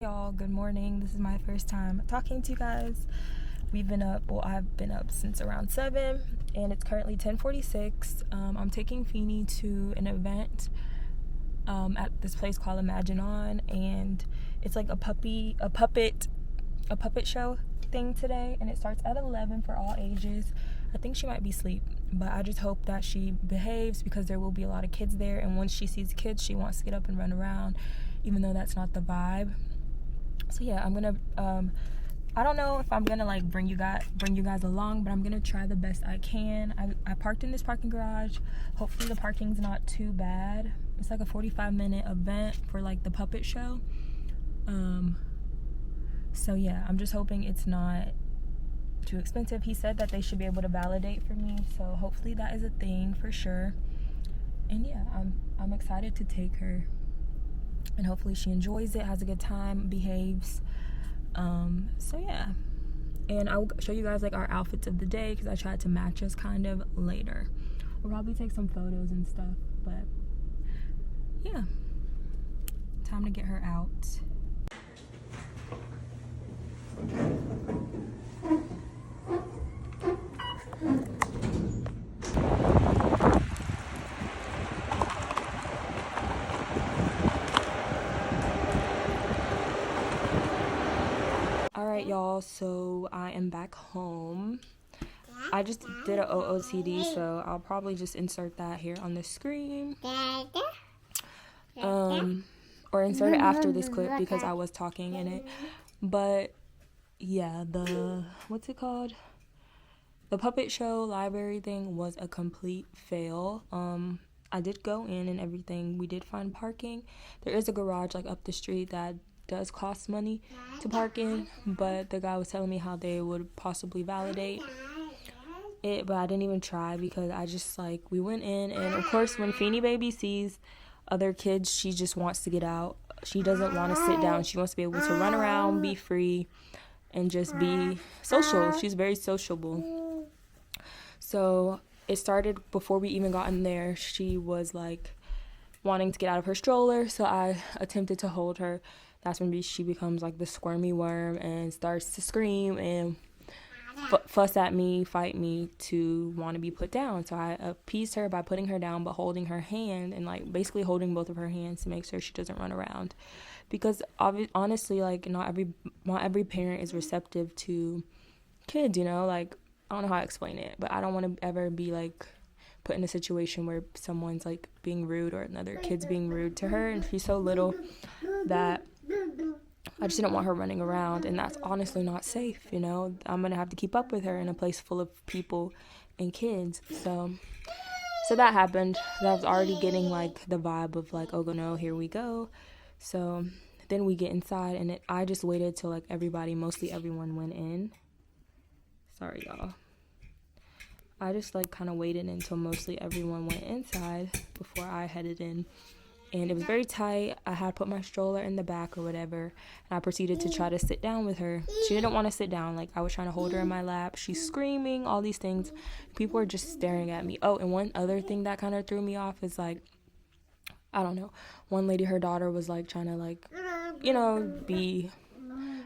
Y'all, good morning. This is my first time talking to you guys. I've been up since around 7 and it's currently 10:46. I'm taking Feeny to an event at this place called Imagine On, and it's like a puppet show thing today, and it starts at 11 for all ages. I think she might be asleep, but I just hope that she behaves because there will be a lot of kids there, and once she sees kids, she wants to get up and run around, even though that's not the vibe. So yeah, I'm gonna I don't know if I'm gonna like bring you guys along, but I'm gonna try the best I can. I parked in this parking garage. Hopefully the parking's not too bad. It's like a 45-minute event for like the puppet show. So yeah, I'm just hoping it's not too expensive. He said that they should be able to validate for me, so hopefully that is a thing for sure. And yeah, I'm excited to take her, and hopefully she enjoys it, has a good time, behaves. So yeah, and I'll show you guys like our outfits of the day because I tried to match us kind of later. We'll probably take some photos and stuff, but yeah, time to get her out. Alright y'all, so I am back home. I just did an OOTD, so I'll probably just insert that here on the screen. Or insert it after this clip because I was talking in it. But yeah, what's it called? The puppet show library thing was a complete fail. I did go in and everything. We did find parking. There is a garage like up the street that does cost money to park in, but the guy was telling me how they would possibly validate it, but I didn't even try because I just like, we went in, and of course when Feeny baby sees other kids, she just wants to get out. She doesn't want to sit down. She wants to be able to run around, be free, and just be social. She's very sociable. So it started before we even got in there. She was like wanting to get out of her stroller, so I attempted to hold her. That's when she becomes like the squirmy worm and starts to scream and fuss at me, fight me to want to be put down. So I appeased her by putting her down, but holding her hand and like basically holding both of her hands to make sure she doesn't run around. Because honestly, like not every parent is receptive to kids, you know, like I don't know how to explain it, but I don't want to ever be like put in a situation where someone's like being rude or another kid's being rude to her, and she's so little that I just didn't want her running around, and that's honestly not safe, you know. I'm gonna have to keep up with her in a place full of people and kids. So that happened. That was already getting like the vibe of like, oh no, here we go. So then we get inside, and I just waited till like mostly everyone went in. Sorry y'all. I just like kind of waited until mostly everyone went inside before I headed in. And it was very tight. I had put my stroller in the back or whatever, and I proceeded to try to sit down with her. She didn't want to sit down. Like, I was trying to hold her in my lap. She's screaming, all these things. People were just staring at me. Oh, and one other thing that kind of threw me off is, like, I don't know. One lady, her daughter was, like, trying to, like, you know, I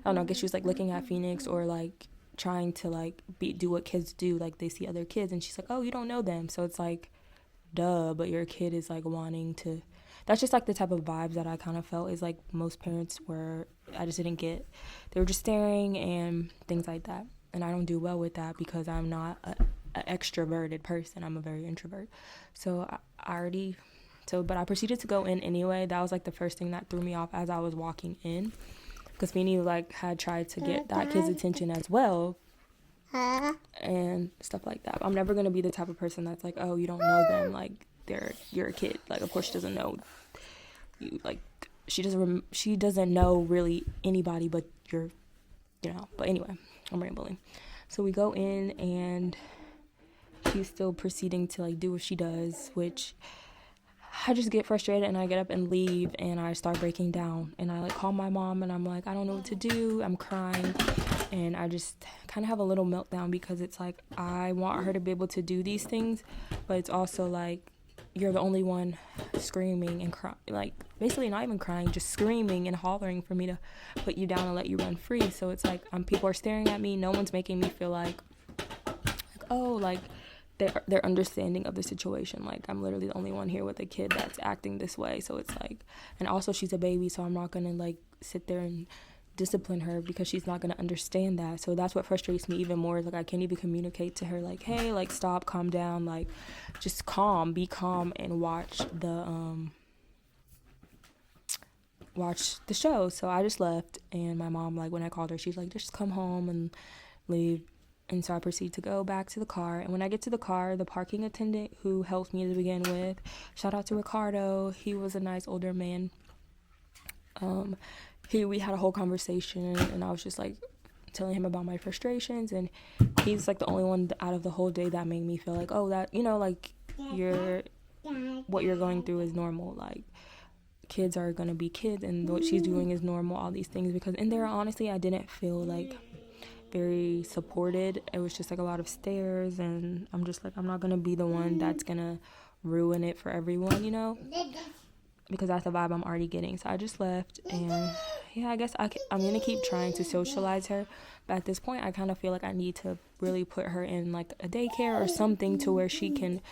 don't know, I guess she was, like, looking at Phoenix or, like, trying to, like, do what kids do. Like, they see other kids, and she's like, oh, you don't know them. So it's, like, duh, but your kid is, like, wanting to... That's just, like, the type of vibes that I kind of felt is, like, most parents were, I just didn't get. They were just staring and things like that. And I don't do well with that because I'm not an extroverted person. I'm a very introvert. So but I proceeded to go in anyway. That was, like, the first thing that threw me off as I was walking in. Because Feeny, like, had tried to get that kid's attention as well. And stuff like that. I'm never going to be the type of person that's like, oh, you don't know them. Like, you're a kid. Like, of course she doesn't know you. Like, she doesn't know really anybody but you know. But anyway, I'm rambling. So we go in, and she's still proceeding to like do what she does, which I just get frustrated, and I get up and leave, and I start breaking down, and I like call my mom, and I'm like, I don't know what to do. I'm crying, and I just kind of have a little meltdown because it's like I want her to be able to do these things, but it's also like you're the only one screaming and like basically not even crying, just screaming and hollering for me to put you down and let you run free. So it's like people are staring at me. No one's making me feel like oh, like they're understanding of the situation. Like I'm literally the only one here with a kid that's acting this way. So it's like, and also she's a baby, so I'm not gonna like sit there and discipline her because she's not gonna understand that. So that's what frustrates me even more. Like I can't even communicate to her like, hey, like stop, calm down, like just be calm and watch the show. So I just left, and my mom, like when I called her, she's like, just come home and leave. And so I proceed to go back to the car. And when I get to the car, the parking attendant who helped me to begin with, shout out to Ricardo, he was a nice older man. We had a whole conversation, and I was just like telling him about my frustrations, and he's like the only one out of the whole day that made me feel like, oh, that, you know, like what you're going through is normal. Like kids are gonna be kids, and what she's doing is normal, all these things. Because in there, honestly, I didn't feel like very supported. It was just like a lot of stares, and I'm just like, I'm not gonna be the one that's gonna ruin it for everyone, you know, because that's the vibe I'm already getting. So I just left, and yeah, I guess I'm gonna keep trying to socialize her, but at this point I kind of feel like I need to really put her in like a daycare or something to where she can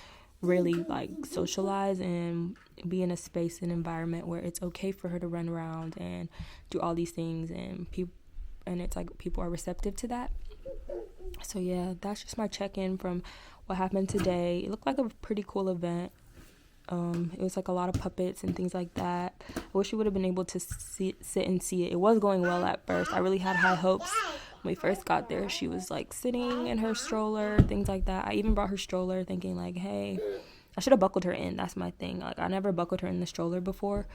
really like socialize and be in a space and environment where it's okay for her to run around and do all these things, and it's like people are receptive to that. So yeah, that's just my check-in from what happened today. It looked like a pretty cool event. It was like a lot of puppets and things like that. I wish we would have been able to sit and see it. It was going well at first. I really had high hopes when we first got there. She was like sitting in her stroller, things like that. I even brought her stroller thinking like, hey, I should have buckled her in. That's my thing. Like I never buckled her in the stroller before.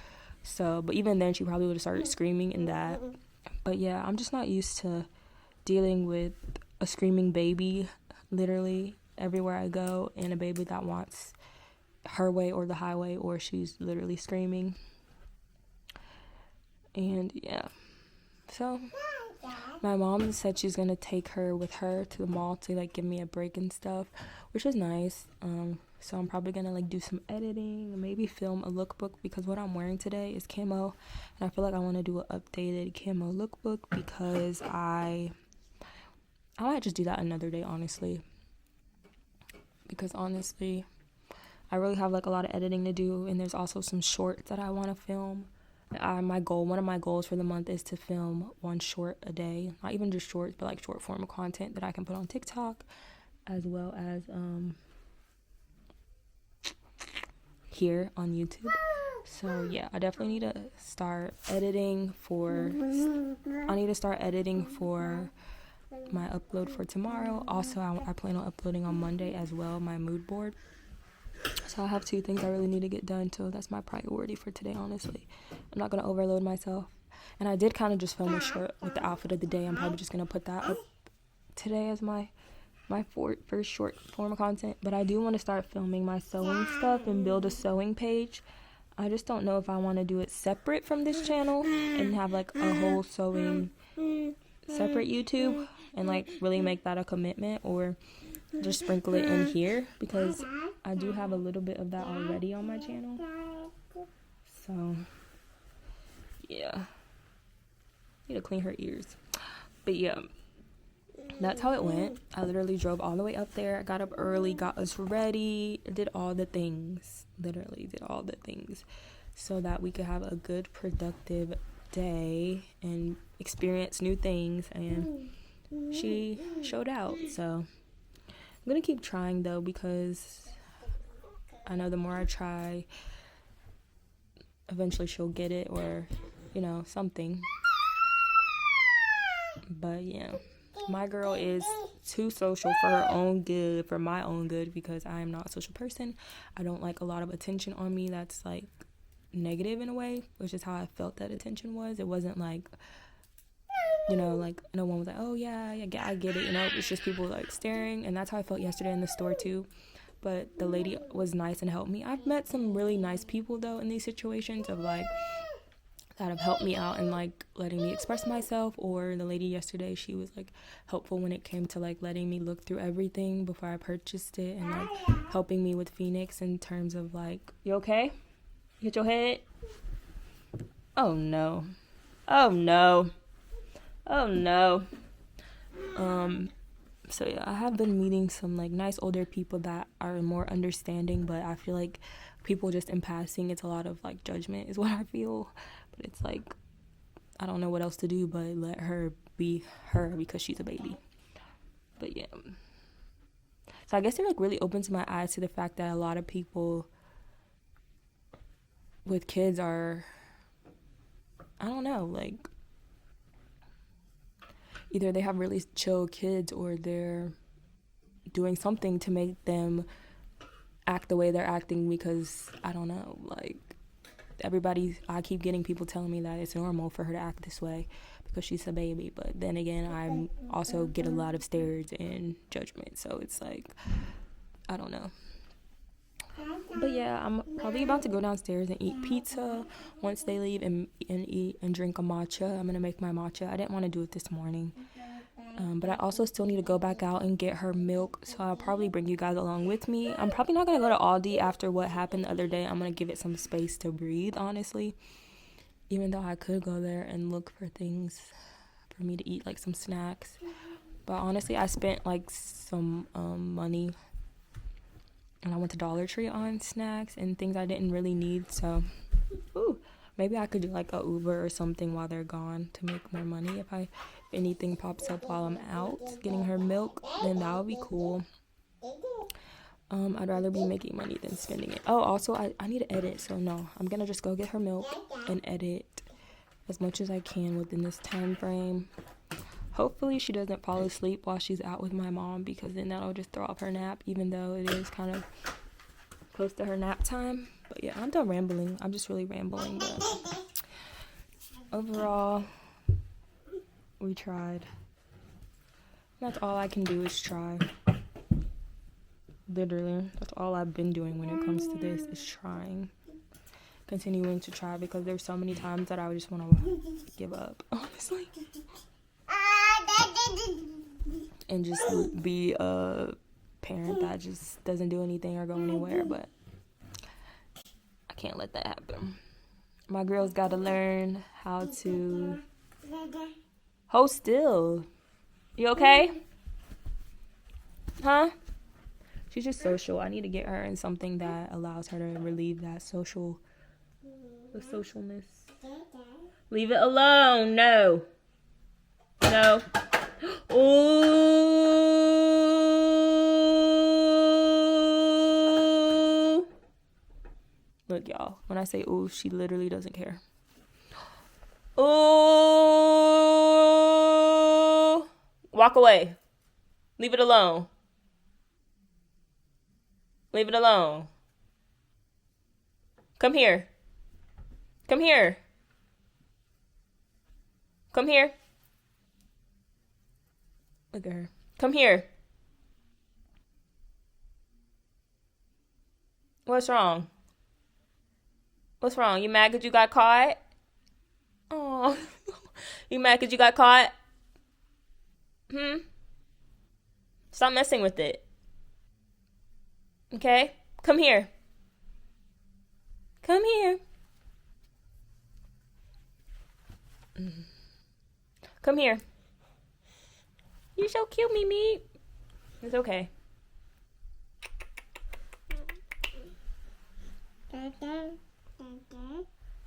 So, but even then she probably would have started screaming in that. But yeah, I'm just not used to dealing with a screaming baby literally everywhere I go, and a baby that wants her way or the highway, or she's literally screaming. And yeah, so my mom said she's gonna take her with her to the mall to like give me a break and stuff, which is nice. So I'm probably gonna like do some editing and maybe film a lookbook, because what I'm wearing today is camo, and I feel like I want to do an updated camo lookbook, because I might just do that another day, honestly, because honestly I really have like a lot of editing to do, and there's also some shorts that I want to film. One of my goals for the month is to film one short a day, not even just shorts, but like short form of content that I can put on TikTok, as well as here on YouTube. So yeah, I definitely need to start editing for my upload for tomorrow. Also, I plan on uploading on Monday as well, my mood board. So I have 2 things I really need to get done, so that's my priority for today, honestly. I'm not going to overload myself. And I did kind of just film a short with the outfit of the day. I'm probably just going to put that up today as my first short form of content. But I do want to start filming my sewing stuff and build a sewing page. I just don't know if I want to do it separate from this channel and have like a whole sewing separate YouTube and like really make that a commitment, or just sprinkle it in here, because I do have a little bit of that already on my channel. So yeah, need to clean her ears. But yeah, that's how it went. I literally drove all the way up there. I got up early, got us ready, did all the things, so that we could have a good productive day and experience new things, and she showed out. So I'm gonna keep trying though, because I know the more I try, eventually she'll get it, or you know, something. But yeah, my girl is too social for her own good, for my own good, because I am not a social person. I don't like a lot of attention on me that's like negative in a way, which is how I felt that attention was. It wasn't like, you know, like no one was like, oh yeah, I get it, you know. It's just people like staring, and that's how I felt yesterday in the store too. But the lady was nice and helped me. I've met some really nice people though in these situations of like that have helped me out and like letting me express myself. Or the lady yesterday, she was like helpful when it came to like letting me look through everything before I purchased it, and like helping me with Phoenix in terms of like, you okay? Hit your head? Oh no. Oh no. Oh no. So yeah, I have been meeting some like nice older people that are more understanding, but I feel like people just in passing, it's a lot of like judgment is what I feel. But it's like, I don't know what else to do but let her be her because she's a baby. But yeah. So I guess it like really opens my eyes to the fact that a lot of people with kids are, I don't know, like either they have really chill kids or they're doing something to make them act the way they're acting, because I don't know, like I keep getting people telling me that it's normal for her to act this way because she's a baby, but then again I also get a lot of stares and judgment, so it's like, I don't know. But yeah, I'm probably about to go downstairs and eat pizza once they leave, and eat and drink a matcha. I'm gonna make my matcha. I didn't want to do it this morning, but I also still need to go back out and get her milk, so I'll probably bring you guys along with me. I'm probably not gonna go to Aldi after what happened the other day. I'm gonna give it some space to breathe, honestly, even though I could go there and look for things for me to eat, like some snacks. But honestly, I spent like some money, and I went to Dollar Tree on snacks and things I didn't really need. So, maybe I could do like a Uber or something while they're gone to make more money. If anything pops up while I'm out getting her milk, then that would be cool. I'd rather be making money than spending it. Oh, also, I need to edit. So, no, I'm going to just go get her milk and edit as much as I can within this time frame. Hopefully she doesn't fall asleep while she's out with my mom, because then that'll just throw off her nap, even though it is kind of close to her nap time. But yeah, I'm done rambling. I'm just really rambling. But overall, we tried. That's all I can do is try. Literally, that's all I've been doing when it comes to this, is trying. Continuing to try, because there's so many times that I would just want to give up, honestly. And just be a parent that just doesn't do anything or go anywhere. But I can't let that happen. My girl's got to learn how to hold still. You okay? Huh? She's just social. I need to get her in something that allows her to relieve that the socialness. Leave it alone. No. Ooh. Look, y'all. When I say ooh, she literally doesn't care. Ooh. Walk away. Leave it alone. Leave it alone. Come here. Come here. Come here. Look at her. Come here. What's wrong? What's wrong? You mad because you got caught? Oh, you mad because you got caught? Stop messing with it. Okay? Come here. Come here. Come here. You're so cute, Mimi. It's okay.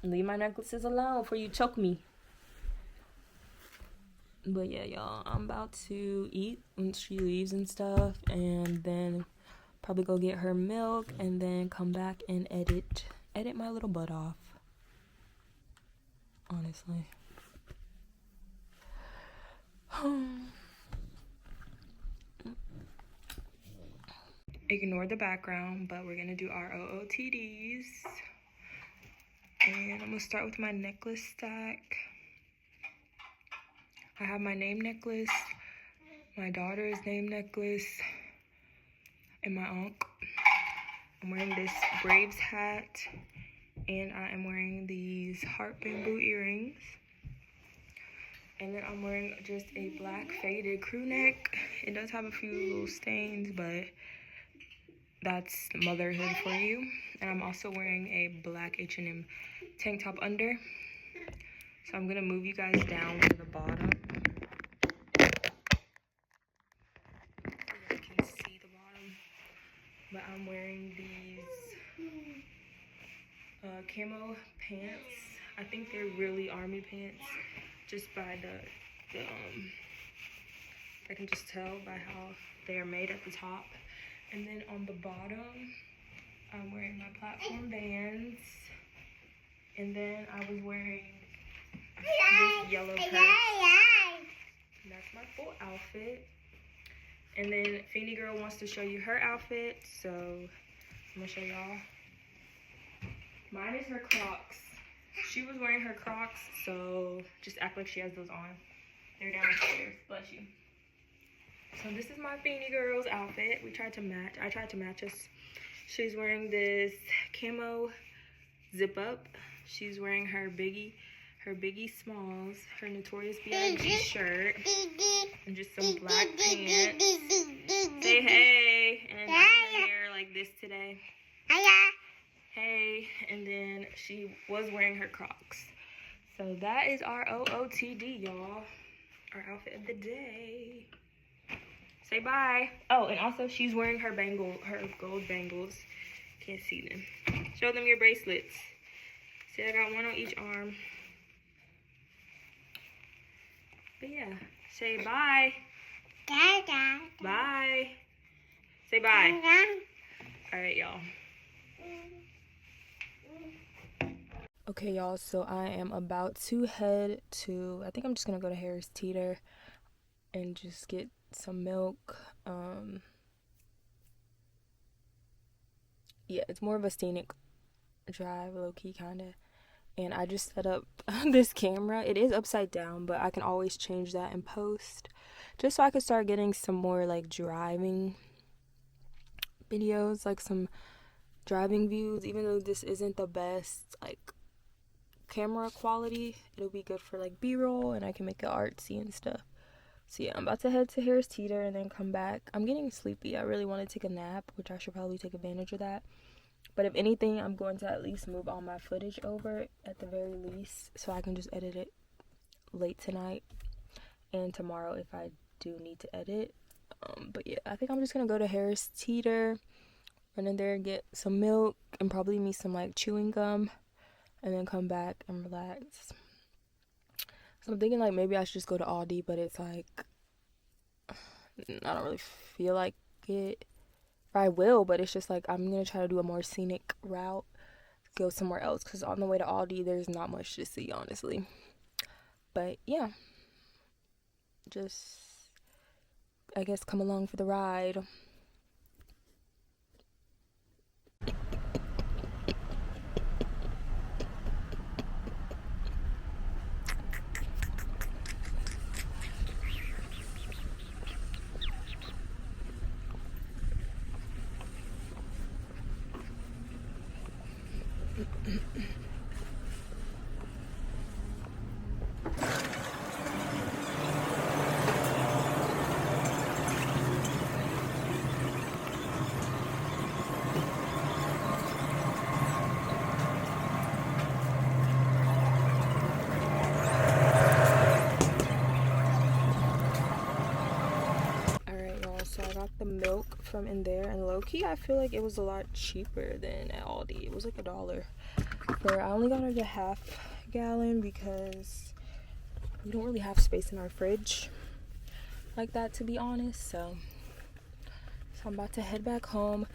Leave my necklaces alone before you choke me. But yeah, y'all, I'm about to eat when she leaves and stuff, and then probably go get her milk, and then come back and edit my little butt off. Honestly. Ignore the background, but we're gonna do our OOTDs. And I'm gonna start with my necklace stack. I have my name necklace, my daughter's name necklace, and my uncle. I'm wearing this Braves hat And I am wearing these heart bamboo earrings. And then I'm wearing just a black faded crew neck. It does have a few little stains, but that's motherhood for you. And I'm also wearing a black H&M tank top under. So I'm gonna move you guys down to the bottom. You can see the bottom. But I'm wearing these camo pants. I think they're really army pants, just by I can just tell by how they are made at the top. And then on the bottom, I'm wearing my platform Vans. And then I was wearing this yellow purse. And that's my full outfit. And then Feeny Girl wants to show you her outfit, so I'm gonna show y'all. Mine is her Crocs. She was wearing her Crocs, so just act like she has those on. They're downstairs. Bless you. So this is my Feeny Girl's outfit. I tried to match us. She's wearing this camo zip up. She's wearing her Biggie Smalls, her Notorious B.I.G. shirt, and just some black pants. Say hey, and I have her hair like this today. Hey, and then she was wearing her Crocs. So that is our OOTD, y'all. Our outfit of the day. Say bye. Oh, and also she's wearing her gold bangles. Can't see them. Show them your bracelets. See, I got one on each arm. But yeah, say bye. Bye. Say bye. All right, y'all. Okay, y'all, so I am about to head to, I think I'm just gonna go to Harris Teeter and just get some milk. Yeah, it's more of a scenic drive, low-key kinda. And I just set up this camera. It is upside down, but I can always change that in post, just so I could start getting some more like driving videos, like some driving views. Even though this isn't the best like camera quality, it'll be good for like b-roll, and I can make it artsy and stuff. So yeah, I'm about to head to Harris Teeter and then come back. I'm getting sleepy. I really want to take a nap, which I should probably take advantage of that. But if anything, I'm going to at least move all my footage over at the very least, so I can just edit it late tonight and tomorrow if I do need to edit. But yeah, I think I'm just gonna go to Harris Teeter, run in there and get some milk and probably me some like chewing gum, and then come back and relax. So I'm thinking like maybe I should just go to Aldi, but it's like I don't really feel like it. Or I will, but it's just like I'm gonna try to do a more scenic route, go somewhere else, because on the way to Aldi there's not much to see, honestly. But yeah, just I guess come along for the ride. So I got the milk from in there, and low-key I feel like it was a lot cheaper than at Aldi. It was like $1. But I only got it a half gallon because we don't really have space in our fridge like that, to be honest. So I'm about to head back home.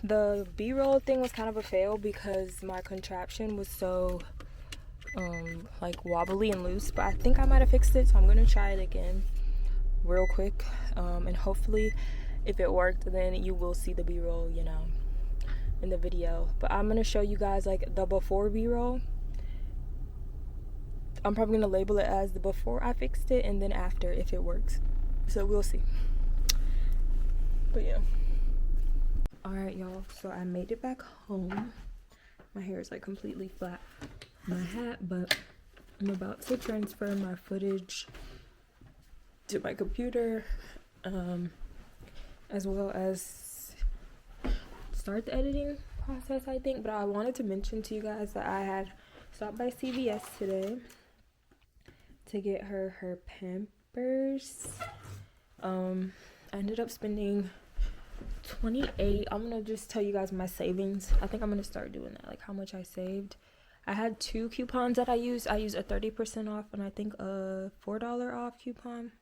The b-roll thing was kind of a fail because my contraption was so like wobbly and loose, but I think I might have fixed it, so I'm gonna try it again real quick, and hopefully if it worked, then you will see the b-roll, you know, in the video. But I'm gonna show you guys like the before b-roll. I'm probably gonna label it as the before I fixed it and then after if it works, so we'll see. But yeah, all right y'all, so I made it back home My hair is like completely flat. My hat, but I'm about to transfer my footage to my computer, as well as start the editing process, I think. But I wanted to mention to you guys that I had stopped by CVS today to get her Pampers. I ended up spending $28. I'm gonna just tell you guys my savings. I think I'm gonna start doing that, like how much I saved. I had 2 coupons that I used. I used a 30% off and I think a $4 off coupon.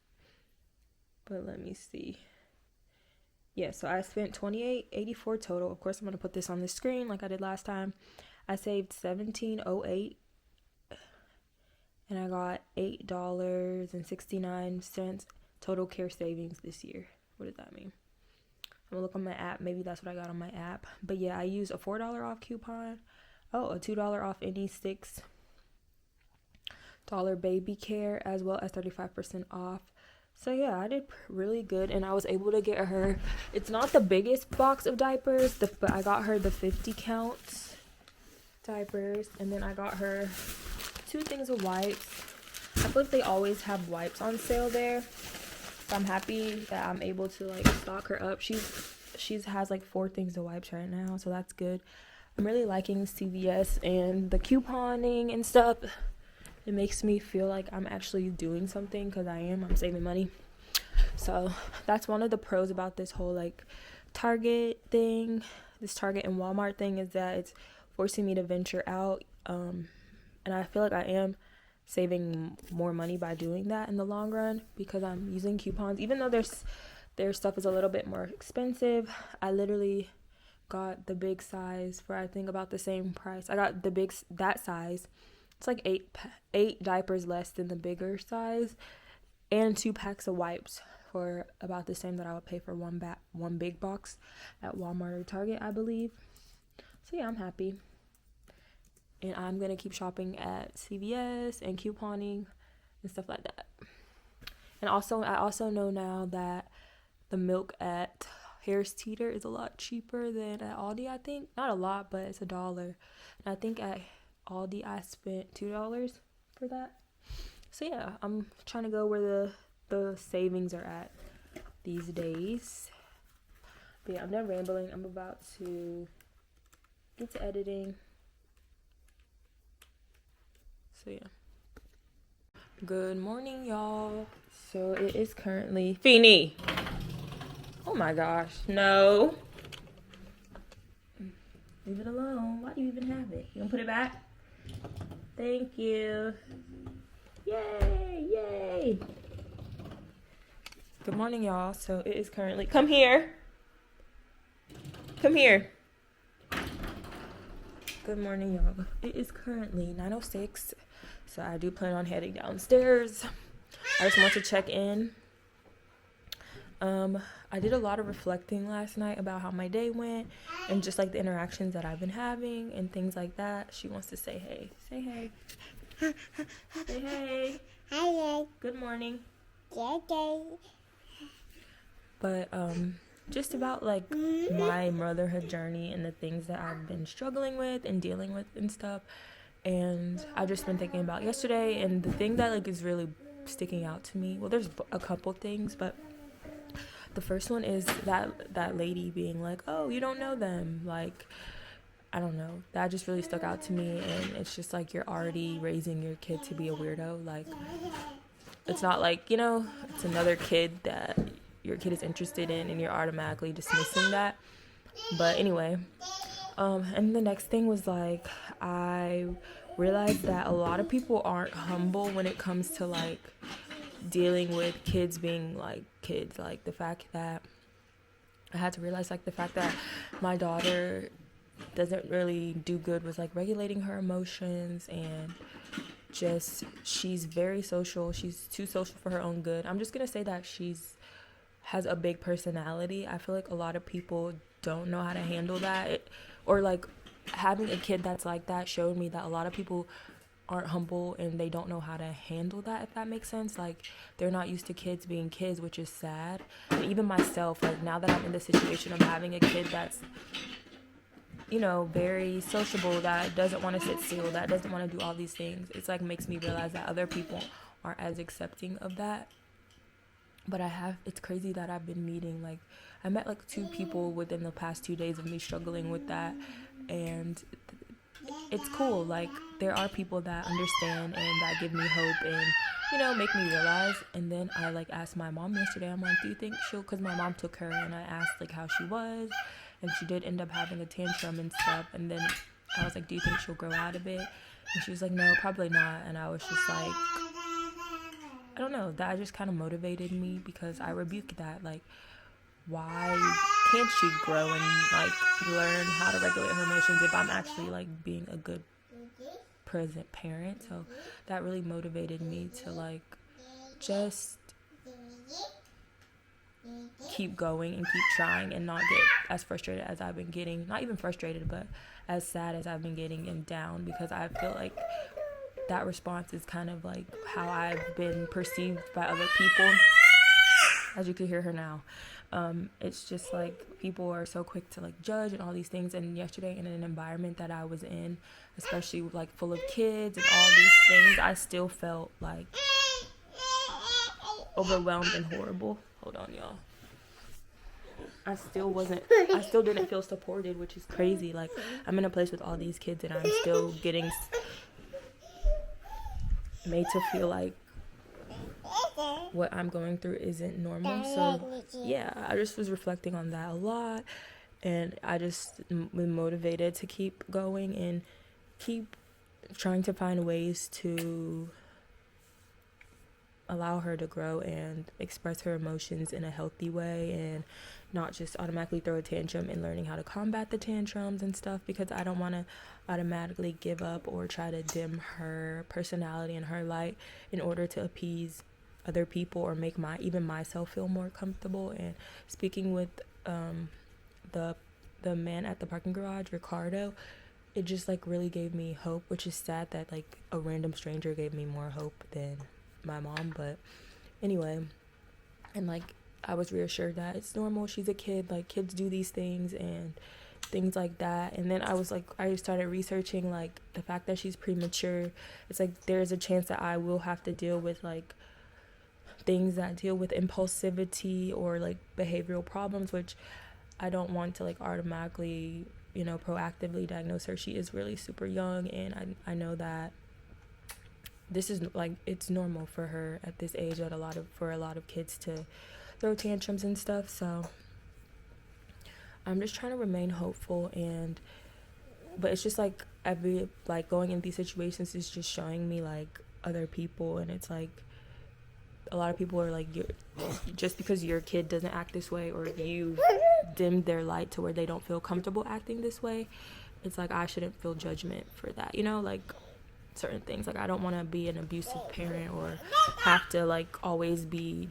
But let me see. Yeah, so I spent $28.84 total. Of course, I'm gonna put this on the screen like I did last time. I saved $17.08 and I got $8.69 total care savings this year. What does that mean? I'm gonna look on my app. Maybe that's what I got on my app. But yeah, I used a $4 off coupon. Oh, a $2 off any $6 baby care, as well as 35% off. So yeah, I did really good, and I was able to get her, it's not the biggest box of diapers, but I got her the 50 count diapers, and then I got her 2 things of wipes. I feel like they always have wipes on sale there, so I'm happy that I'm able to like stock her up. She has like 4 things of wipes right now, so that's good. I'm really liking CVS and the couponing and stuff. It makes me feel like I'm actually doing something, because I'm saving money. So that's one of the pros about this whole like Target thing, this Target and Walmart thing, is that it's forcing me to venture out. And I feel like I am saving more money by doing that in the long run, because I'm using coupons. Even though their stuff is a little bit more expensive, I literally got the big size for I think about the same price. I got that size. It's like 8 diapers less than the bigger size, and 2 packs of wipes for about the same that I would pay for one big box at Walmart or Target, I believe. So yeah, I'm happy, and I'm gonna keep shopping at CVS and couponing and stuff like that. And also, I also know now that the milk at Harris Teeter is a lot cheaper than at Aldi, I think. Not a lot, but it's $1. And I think at Aldi I spent $2 for that. So yeah, I'm trying to go where the savings are at these days. But yeah, I'm done rambling. I'm about to get to editing. So yeah. Good morning, y'all. So it is currently Feeny. Oh my gosh, no. Leave it alone. Why do you even have it? You gonna put it back? Thank you. Yay, yay. Good morning, y'all. So it is currently, come here. Come here. Good morning, y'all. It is currently 9:06. So I do plan on heading downstairs. I just want to check in. I did a lot of reflecting last night about how my day went and just like the interactions that I've been having and things like that. She wants to say hey. Say hey. Say hey. Hi. Good morning. Okay. But just about like my motherhood journey and the things that I've been struggling with and dealing with and stuff. And I've just been thinking about yesterday, and the thing that like is really sticking out to me, well, there's a couple things, but the first one is that lady being like, oh, you don't know them. Like, I don't know. That just really stuck out to me. And it's just like, you're already raising your kid to be a weirdo. Like, it's not like, you know, it's another kid that your kid is interested in and you're automatically dismissing that. But anyway, and the next thing was like, I realized that a lot of people aren't humble when it comes to like dealing with kids being like kids. Like the fact that I had to realize like the fact that my daughter doesn't really do good with like regulating her emotions, and just she's very social. She's too social for her own good. I'm just gonna say that has a big personality. I feel like a lot of people don't know how to handle that, or like having a kid that's like that showed me that a lot of people aren't humble and they don't know how to handle that, if that makes sense. Like, they're not used to kids being kids, which is sad. And even myself, like, now that I'm in the situation of having a kid that's very sociable, that doesn't want to sit still, that doesn't want to do all these things. It's like makes me realize that other people aren't as accepting of that. But it's crazy that I've been meeting, like, I met like 2 people within the past 2 days of me struggling with that. And it's cool. Like, there are people that understand and that give me hope and, make me realize. And then I like asked my mom yesterday, I'm like, do you think because my mom took her and I asked like how she was, and she did end up having a tantrum and stuff. And then I was like, do you think she'll grow out of it? And she was like, no, probably not. And I was just like, I don't know, that just kind of motivated me, because I rebuked that. Like, why can't she grow and like learn how to regulate her emotions if I'm actually like being a good present parent? So that really motivated me to like just keep going and keep trying and not get as frustrated as I've been getting. Not even frustrated, but as sad as I've been getting and down, because I feel like that response is kind of like how I've been perceived by other people. As you can hear her now. It's just like people are so quick to like judge and all these things. And yesterday, in an environment that I was in, especially like full of kids and all these things, I still felt like overwhelmed and horrible. Hold on, y'all. I still didn't feel supported, which is crazy. Like, I'm in a place with all these kids and I'm still getting made to feel like what I'm going through isn't normal. So yeah, I just was reflecting on that a lot, and I just been motivated to keep going and keep trying to find ways to allow her to grow and express her emotions in a healthy way, and not just automatically throw a tantrum, and learning how to combat the tantrums and stuff, because I don't want to automatically give up or try to dim her personality and her light in order to appease other people or make even myself feel more comfortable. And speaking with the man at the parking garage, Ricardo, it just like really gave me hope, which is sad that like a random stranger gave me more hope than my mom. But anyway, and like I was reassured that it's normal, she's a kid, like kids do these things and things like that. And then I started researching like the fact that she's premature. It's like there's a chance that I will have to deal with like things that deal with impulsivity or like behavioral problems, which I don't want to like automatically proactively diagnose her. She is really super young, and I know that this is like, it's normal for her at this age, for a lot of kids to throw tantrums and stuff. So I'm just trying to remain hopeful, but it's just like going in these situations is just showing me like other people, and it's like a lot of people are like, just because your kid doesn't act this way, or you dimmed their light to where they don't feel comfortable acting this way, it's like I shouldn't feel judgment for that, like certain things. Like, I don't want to be an abusive parent or have to like always be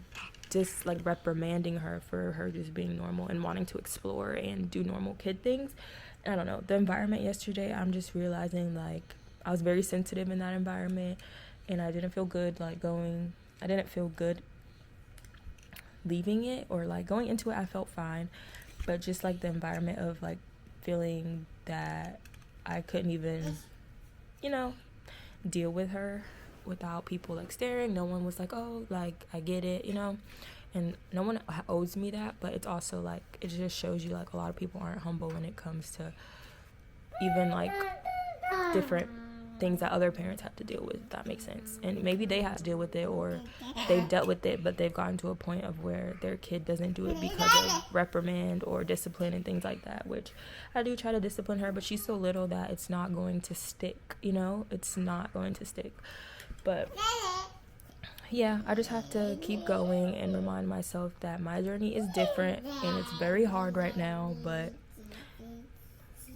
just like reprimanding her for her just being normal and wanting to explore and do normal kid things. I don't know, the environment yesterday, I'm just realizing like I was very sensitive in that environment, and I didn't feel good leaving it, or like going into it I felt fine, but just like the environment of like feeling that I couldn't even deal with her without people like staring. No one was like, oh, like I get it, and no one owes me that. But it's also like, it just shows you like a lot of people aren't humble when it comes to even like different things that other parents have to deal with, if that makes sense. And maybe they have to deal with it, or they've dealt with it, but they've gotten to a point of where their kid doesn't do it because of reprimand or discipline and things like that, which I do try to discipline her, but she's so little that it's not going to stick, it's not going to stick. But yeah, I just have to keep going and remind myself that my journey is different and it's very hard right now, but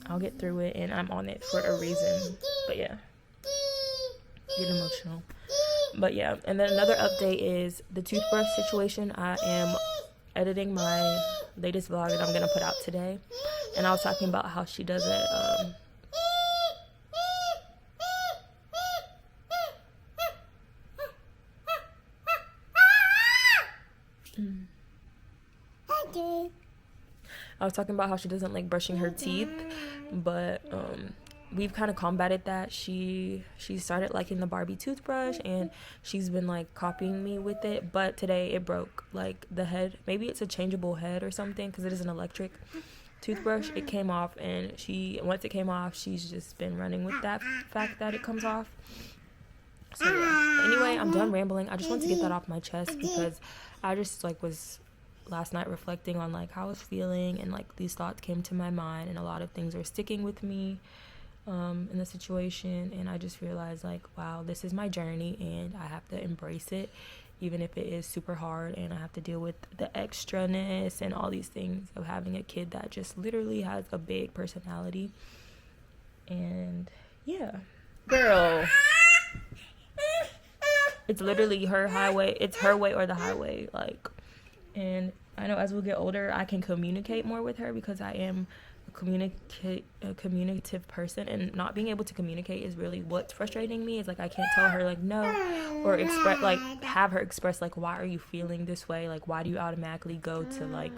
I'll get through it, and I'm on it for a reason. But yeah, getting emotional. But yeah, and then another update is the toothbrush situation. I am editing my latest vlog that I'm gonna put out today, and I was talking about how she doesn't I was talking about how she doesn't like brushing her teeth, but we've kind of combated that. She started liking the Barbie toothbrush, and she's been like copying me with it, but today it broke. Like the head, maybe it's a changeable head or something, because it is an electric toothbrush. It came off, and once it came off, she's just been running with that fact that it comes off. So yeah. Anyway, I'm done rambling. I just wanted to get that off my chest, because I just like was last night reflecting on like how I was feeling, and like these thoughts came to my mind, and a lot of things are sticking with me in the situation, and I just realized like, wow, this is my journey, and I have to embrace it, even if it is super hard, and I have to deal with the extraness and all these things of having a kid that just literally has a big personality. And yeah, girl, it's literally her highway. It's her way or the highway, like. And I know as we get older, I can communicate more with her, because I am a communicative person, and not being able to communicate is really what's frustrating me. Is like I can't tell her like no, or express like have her express like, why are you feeling this way, like why do you automatically go to like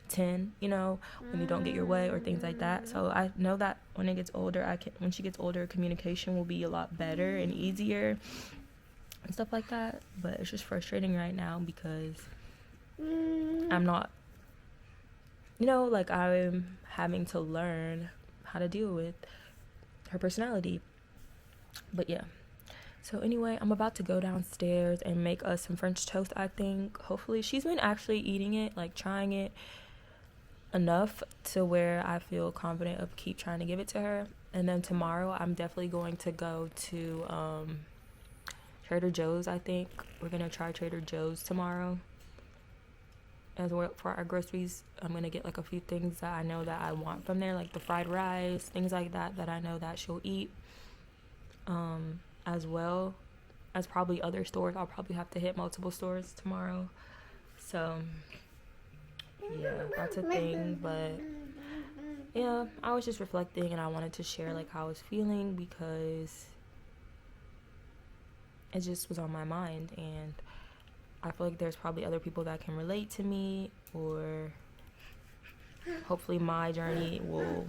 10, you know, when you don't get your way, or things like that. So I know that when when she gets older, communication will be a lot better and easier and stuff like that. But it's just frustrating right now, because I'm not, like I'm having to learn how to deal with her personality. But yeah. So anyway, I'm about to go downstairs and make us some French toast, I think. Hopefully, she's been actually eating it, like trying it enough to where I feel confident of keep trying to give it to her. And then tomorrow, I'm definitely going to go to Trader Joe's, I think. We're going to try Trader Joe's tomorrow. As well, for our groceries, I'm going to get like a few things that I know that I want from there, like the fried rice, things like that I know that she'll eat. As well as probably other stores. I'll probably have to hit multiple stores tomorrow. So, yeah, that's a thing. But, yeah, I was just reflecting, and I wanted to share like how I was feeling, because it just was on my mind, and I feel like there's probably other people that can relate to me, or hopefully my journey will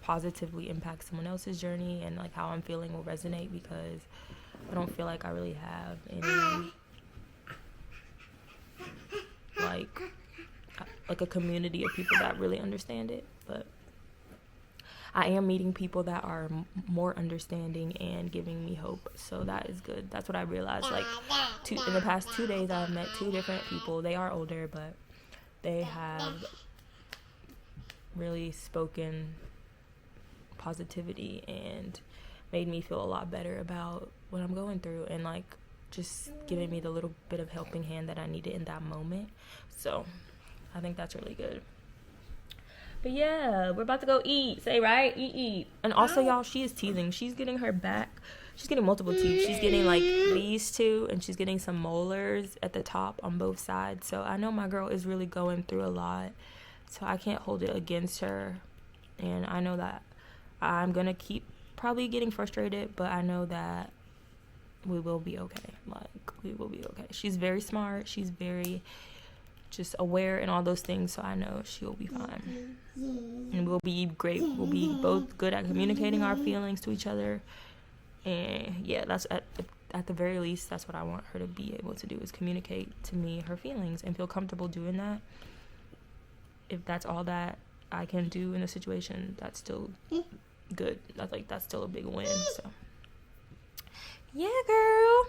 positively impact someone else's journey, and like how I'm feeling will resonate, because I don't feel like I really have any like a community of people that really understand it. But I am meeting people that are more understanding and giving me hope, so that is good. That's what I realized. Like in the past 2 days, I've met 2 different people. They are older, but they have really spoken positivity and made me feel a lot better about what I'm going through, and like just giving me the little bit of helping hand that I needed in that moment. So I think that's really good. But yeah, we're about to go eat. Say right, eat. And also, y'all, she is teething. She's getting her back. She's getting multiple teeth. She's getting like these two, and she's getting some molars at the top on both sides. So I know my girl is really going through a lot. So I can't hold it against her. And I know that I'm going to keep probably getting frustrated, but I know that we will be okay. Like, we will be okay. She's very smart. She's very just aware and all those things, so I know she'll be fine. And we'll be great. We'll be both good at communicating our feelings to each other. And yeah, that's at the very least, that's what I want her to be able to do, is communicate to me her feelings and feel comfortable doing that. If that's all that I can do in a situation, that's still good. That's still a big win. So yeah, girl.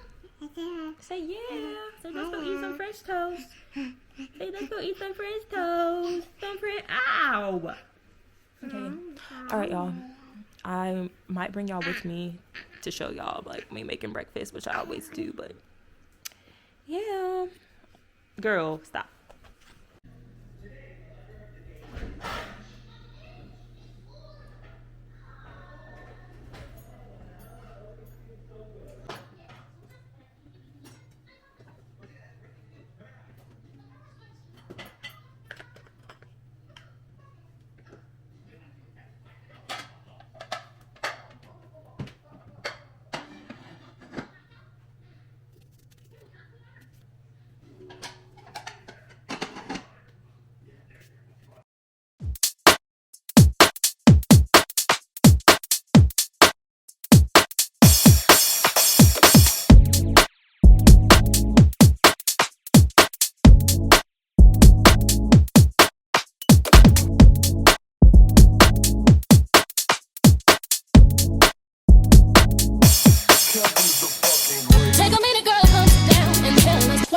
Say yeah. Say let's go eat some French toast. Say let's go eat some French toast. Ow. Okay. All right, y'all. I might bring y'all with me to show y'all like me making breakfast, which I always do. But yeah, girl, stop.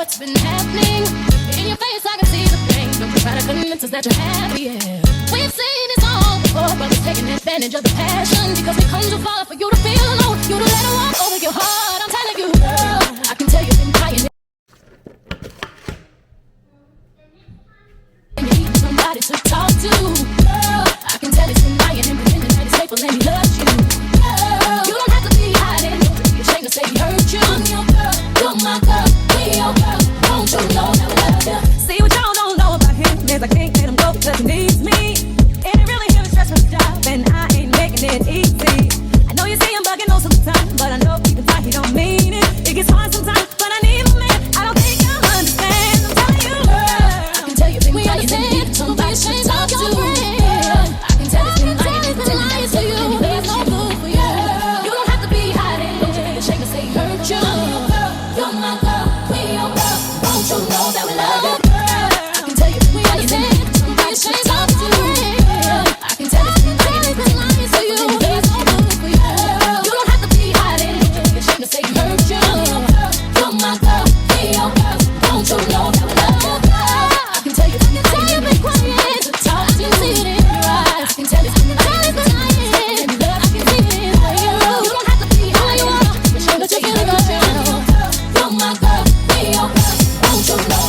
what's been happening. In your face I can see the pain. Don't you try to convince us that you're happy, yeah. We've seen this all before, brothers taking advantage of the passion. Because we come too far for you to feel alone, you to let it walk over your heart. I'm telling you, girl, I can tell you've been crying. And you need somebody to talk to. Girl, I can tell it's been lying and pretending that it's faithful and he loves you. Girl, you don't have to be hiding, don't be ashamed to say he hurt you. I'm your girl, you're my girl, we your girl. Don't you know that we love you? See what y'all don't know about him is I can't let him go because he needs me. And it really him stress from his job, and I ain't making it easy. I know you see him bugging on sometimes, but I know deep inside he don't mean it. It gets hard sometimes, but I need a man. I don't think you'll understand. I'm telling you, girl, I can tell you've been crying and needing somebody to talk to. I can tell it's been lying to you, and he does no good for you. You don't have to be hiding, don't you be ashamed to say he hurt you. I'm your girl, you're my girl, we your girl. Don't you know that we love you? I can tell you've been crying and needing somebody to talk to. I can tell it's been lying to you, and he does no good for you. You don't have to be hiding, don't you be ashamed to say he hurt you. I'm your girl, you're my girl, we your girl. Don't you know that we love you? I can tell you've been crying to talk to. I can see it in your eyes. I can tell it's been lying, and you love. I can see it in you. You don't have to be hiding, don't you be ashamed to say he hurt you. You're my girl, we your girl. Don't you know?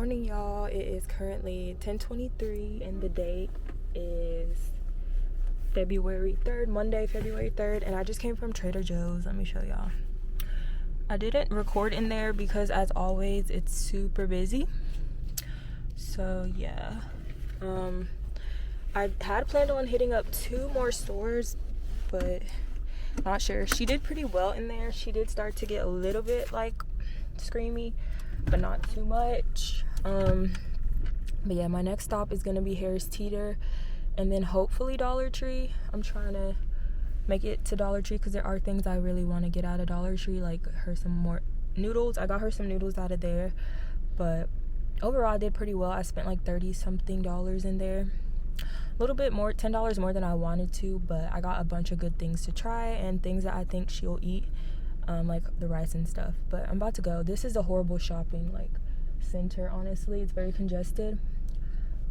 morning, y'all. It is currently 10:23 and the date is February 3rd, Monday, February 3rd, and I just came from Trader Joe's. Let me show y'all. I didn't record in there because, as always, it's super busy. So yeah, I had planned on hitting up 2 more stores, but not sure. She did pretty well in there. She did start to get a little bit like screamy, but not too much. But yeah, my next stop is gonna be Harris Teeter, and then hopefully Dollar Tree. I'm trying to make it to Dollar Tree because there are things I really want to get out of Dollar Tree, like her some more noodles. I got her some noodles out of there, but overall I did pretty well. I spent like $30 something in there, a little bit more, $10 more than I wanted to, but I got a bunch of good things to try and things that I think she'll eat, like the rice and stuff. But I'm about to go. This is a horrible shopping like center, honestly. It's very congested,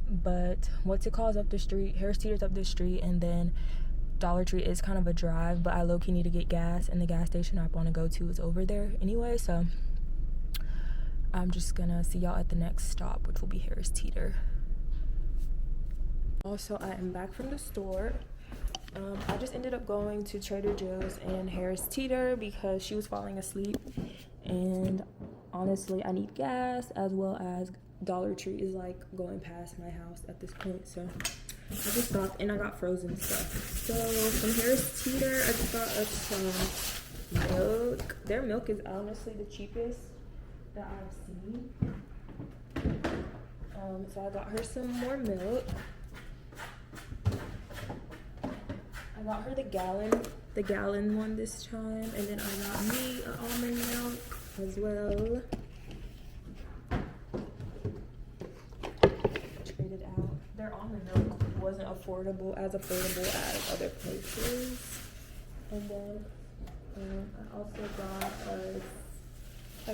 but what's it called up the street, Harris Teeter's up the street, and then Dollar Tree is kind of a drive, but I low-key need to get gas, and the gas station I want to go to is over there anyway, so I'm just gonna see y'all at the next stop, which will be Harris Teeter. Also, I am back from the store. I just ended up going to Trader Joe's and Harris Teeter because she was falling asleep, and honestly I need gas, as well as Dollar Tree is like going past my house at this point, so I just stopped and I got frozen stuff. So from Harris Teeter, I just got us some milk. Their milk is honestly the cheapest that I've seen. So I got her some more milk. I got her the gallon one this time, and then I got me an almond milk as well. Traded out. Their almond milk wasn't as affordable as other places. And then I also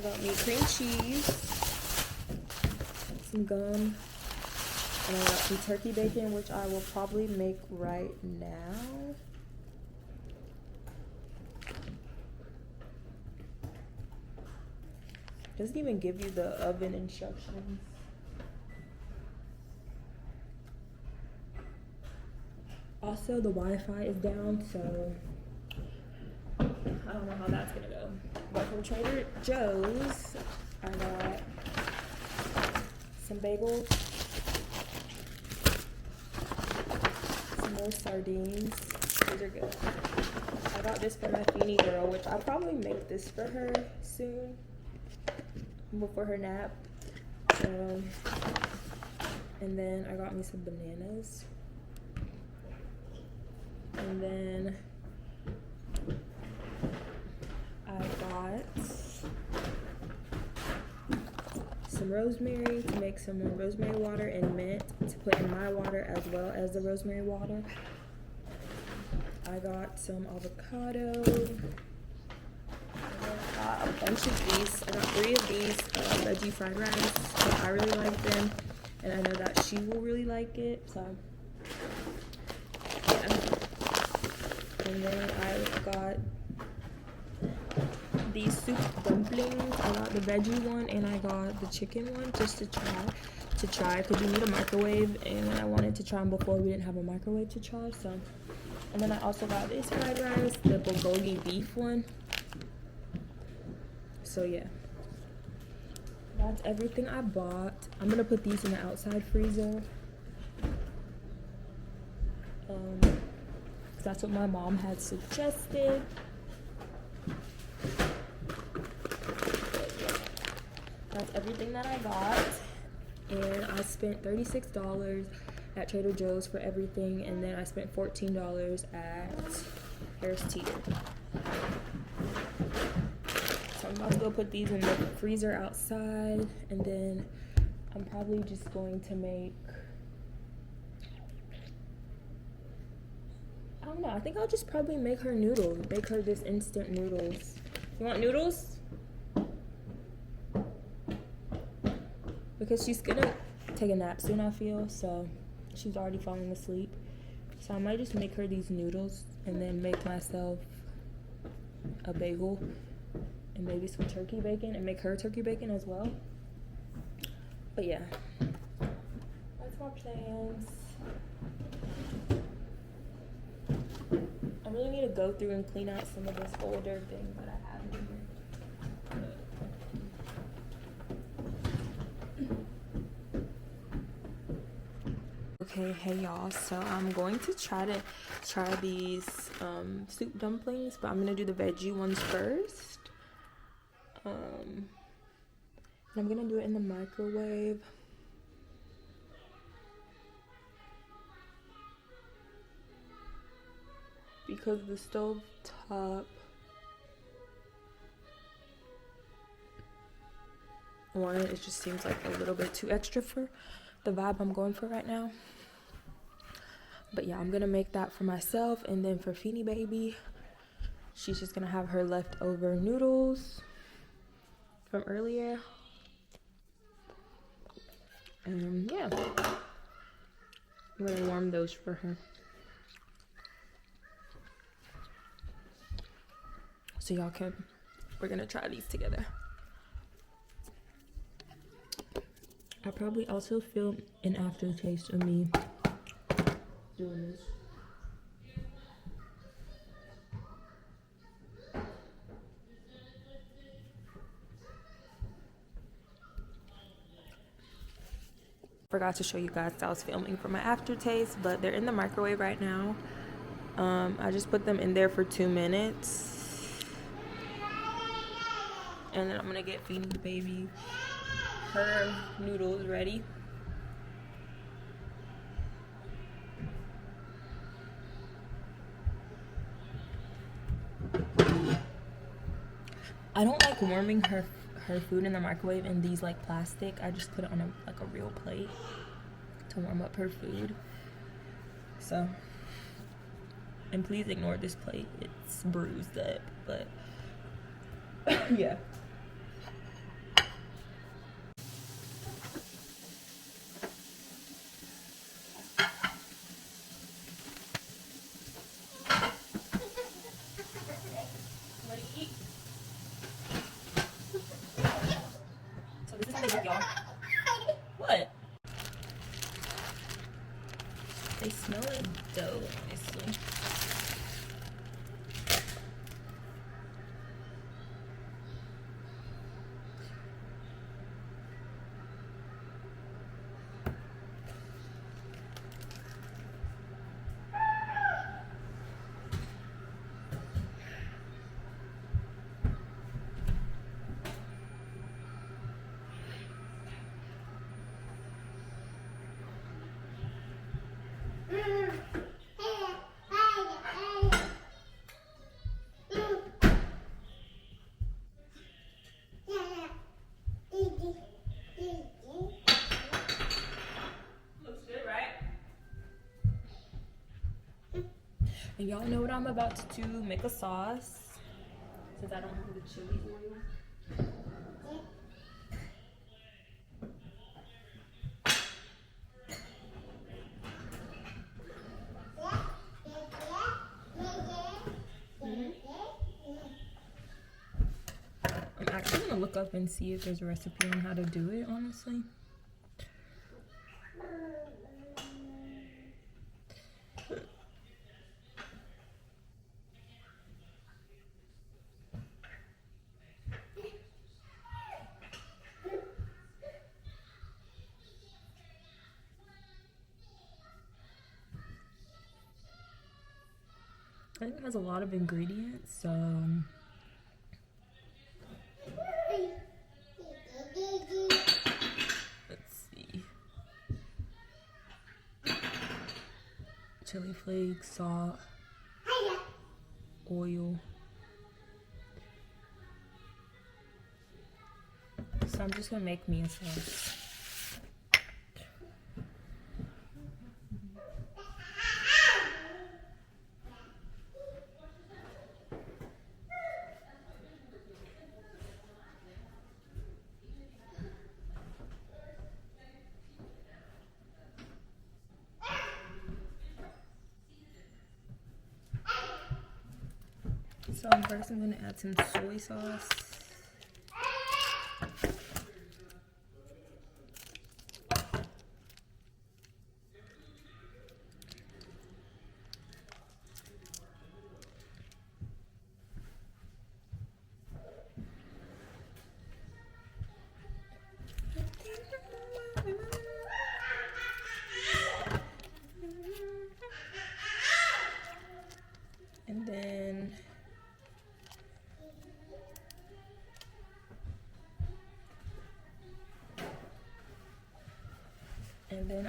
got me cream cheese, some gum, and I got some turkey bacon, which I will probably make right now. Doesn't even give you the oven instructions. Also, the Wi-Fi is down, so I don't know how that's gonna go. But from Trader Joe's, I got some bagels, some more sardines. These are good. I got this for my Feeny girl, which I'll probably make this for her soon, before her nap. And then I got me some bananas. And then I got some rosemary to make some more rosemary water, and mint to put in my water as well as the rosemary water. I got some avocado. I got a bunch of these. I got 3 of these veggie fried rice. I really like them, and I know that she will really like it, so yeah. And then I got these soup dumplings. I got the veggie one and I got the chicken one just to try because you need a microwave, and I wanted to try them before we didn't have a microwave to try. So, and then I also got this fried rice, the bulgogi beef one. So yeah, that's everything I bought. I'm gonna put these in the outside freezer. That's what my mom had suggested. That's everything that I got, and I spent $36 at Trader Joe's for everything, and then I spent $14 at Harris Teeter. So I'm about to go put these in the freezer outside, and then I'm probably just going to make, I don't know, I think I'll just probably make her noodles, make her this instant noodles. You want noodles? Because she's gonna take a nap soon, I feel, so she's already falling asleep. So I might just make her these noodles and then make myself a bagel and maybe some turkey bacon and make her turkey bacon as well. But yeah, that's my plans. I really need to go through and clean out some of this older things that I have in here. Okay, hey y'all, so I'm going to try these soup dumplings, but I'm gonna do the veggie ones first. And I'm gonna do it in the microwave. Because the stove top one, it just seems like a little bit too extra for the vibe I'm going for right now. But yeah, I'm gonna make that for myself, and then for Feeny Baby, she's just gonna have her leftover noodles from earlier. And yeah, I'm gonna warm those for her. So we're gonna try these together. I probably also film an aftertaste of me doing this. Forgot to show you guys that I was filming for my aftertaste, but they're in the microwave right now. I just put them in there for 2 minutes, and then I'm gonna get Feeny Baby her noodles ready. I don't like warming her food in the microwave in these like plastic. I just put it on a real plate to warm up her food. So, and please ignore this plate, it's bruised up, but yeah. What do you eat? So this is how they look, y'all. What? They smell like dough, honestly. And y'all know what I'm about to do, make a sauce, since I don't have the chili oil. I'm actually gonna look up and see if there's a recipe on how to do it, honestly. I think it has a lot of ingredients, so let's see. Chili flakes, salt, oil. So I'm just gonna make me a sauce. So first I'm gonna add some soy sauce.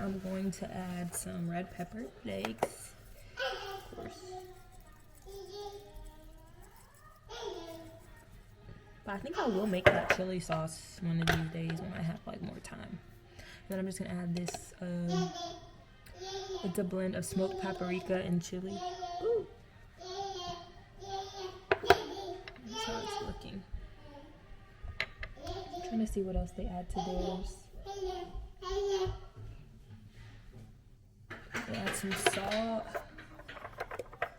I'm going to add some red pepper flakes, of course. But I think I will make that chili sauce one of these days when I have like more time. Then I'm just gonna add this. It's a blend of smoked paprika and chili. Ooh. That's how it's looking. I'm trying to see what else they add to theirs. They add some salt,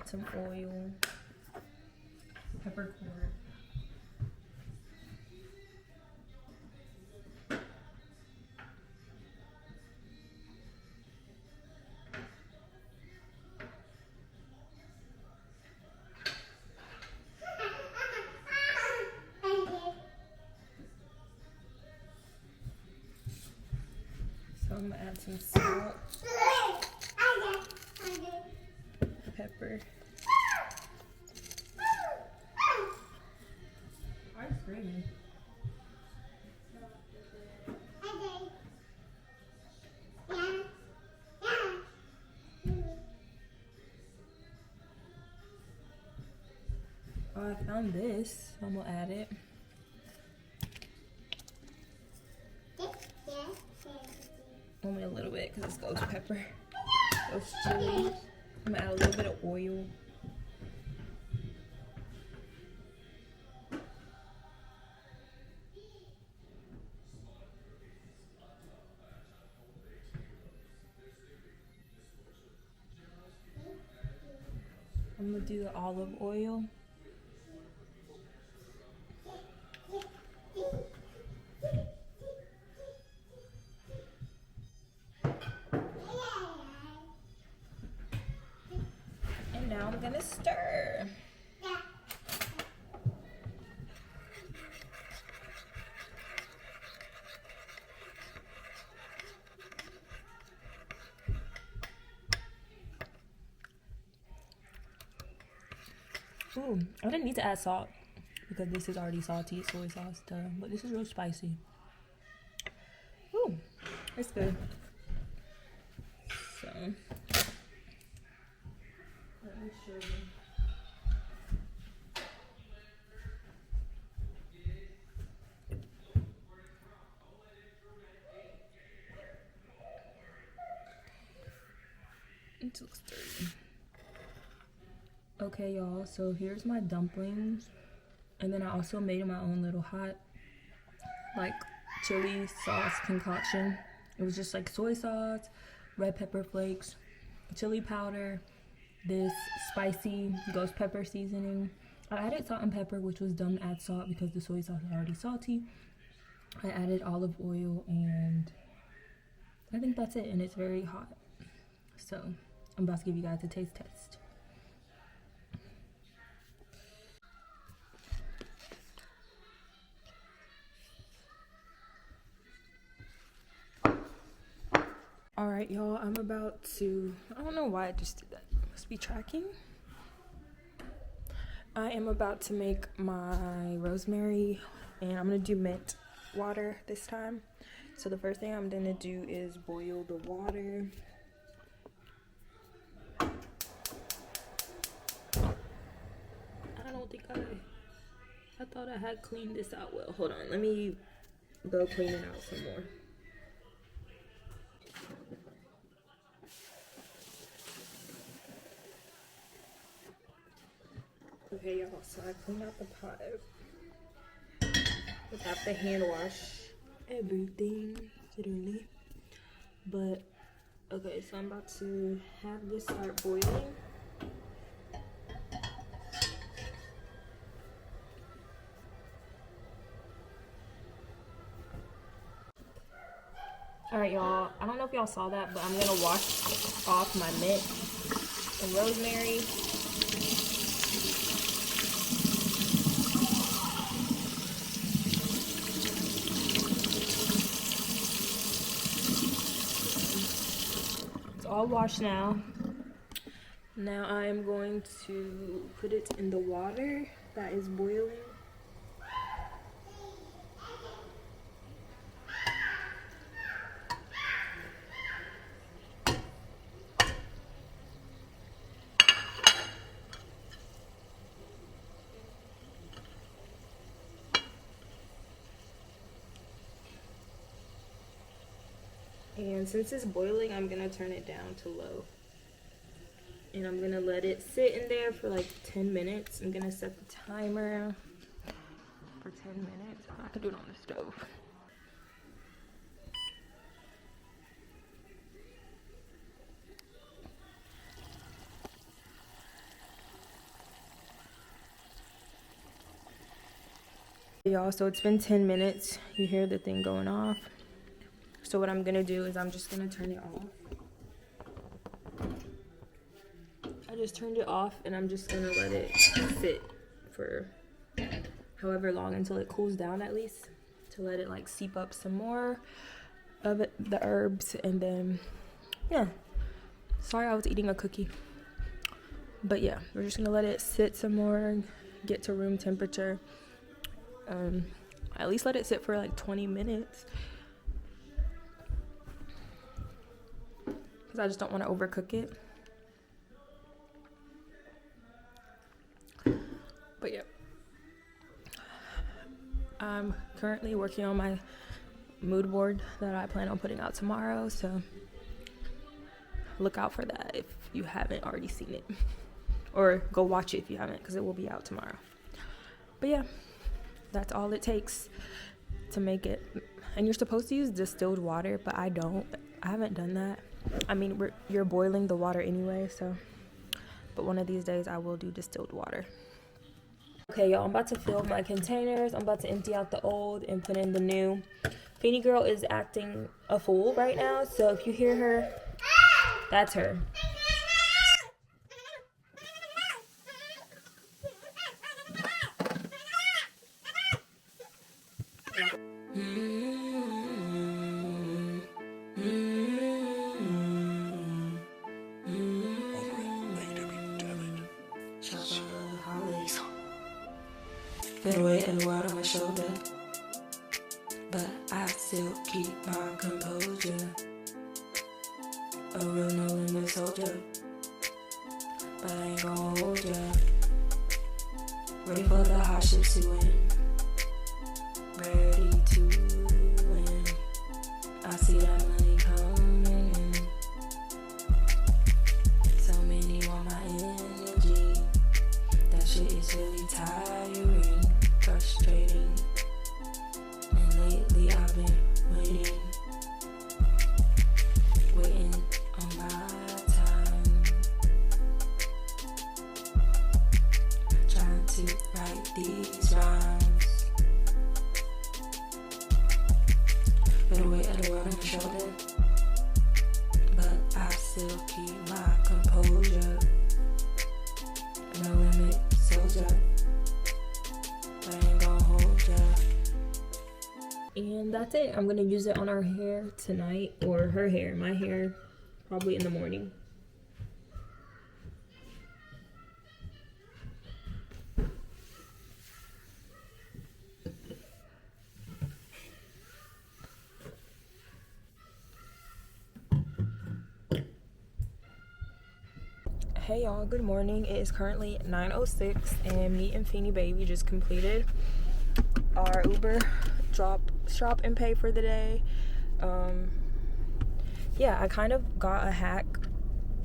some oil, peppercorn. So I'm gonna add some salt, pepper. Why are you screaming? Oh, I found this. I'm gonna add it. Only a little bit because it's ghost pepper. Ghost chili. I'm gonna add a little bit of oil. I'm gonna do the olive oil. And now I'm gonna stir. Ooh, I didn't need to add salt because this is already salty. It's soy sauce, but this is real spicy. Ooh, it's good. So, let me show you. It looks dirty. Okay, y'all, so here's my dumplings. And then I also made my own little hot, like, chili sauce concoction. It was just like soy sauce, red pepper flakes, chili powder, this spicy ghost pepper seasoning. I added salt and pepper, which was dumb to add salt because the soy sauce is already salty. I added olive oil, and I think that's it, and it's very hot. So I'm about to give you guys a taste test. All right, y'all, I'm about to, I don't know why I just did that. It must be tracking. I am about to make my rosemary, and I'm gonna do mint water this time. So the first thing I'm gonna do is boil the water. I don't think I thought I had cleaned this out well. Hold on, let me go clean it out some more. Okay, y'all, so I cleaned out the pot. I have to hand wash everything, literally. But, okay, so I'm about to have this start boiling. Alright, y'all, I don't know if y'all saw that, but I'm gonna wash off my mint and rosemary. All washed now. Now I am going to put it in the water that is boiling. And since it's boiling, I'm gonna turn it down to low. And I'm gonna let it sit in there for like 10 minutes. I'm gonna set the timer for 10 minutes. I can do it on the stove. Y'all, so it's been 10 minutes. You hear the thing going off. So what I'm gonna do is I'm just gonna turn it off. I just turned it off and I'm just gonna let it sit for however long until it cools down, at least, to let it like seep up some more of it, the herbs. And then yeah, sorry I was eating a cookie, but yeah, we're just gonna let it sit some more, get to room temperature. At least let it sit for like 20 minutes because I just don't want to overcook it. But yeah, I'm currently working on my mood board that I plan on putting out tomorrow, so look out for that if you haven't already seen it, or go watch it if you haven't, because it will be out tomorrow. But yeah, that's all it takes to make it. And you're supposed to use distilled water, but I haven't done that. I mean, you're boiling the water anyway, so, but one of these days I will do distilled water. Okay, y'all, I'm about to fill my containers. I'm about to empty out the old and put in the new. Feeny girl is acting a fool right now, so if you hear her, that's her. Feel weight of the world on my shoulder, but I still keep my composure. A real no limit soldier, but I ain't gon' hold ya. Ready for the hardships to win, ready to win. I see that money coming in. So many want my energy. That shit is really tiring, frustrating, and lately I've been waiting on my time, trying to write these rhymes. Feel the weight of the world on my shoulder, but I still keep my composure. No limit soldier, but I ain't gon' hold ya. And that's it. I'm gonna use it on our hair tonight, or her hair, my hair, probably in the morning. Hey y'all, good morning. It is currently 9:06 and me and Feeny Baby just completed our Uber shop and pay for the day. Yeah, I kind of got a hack.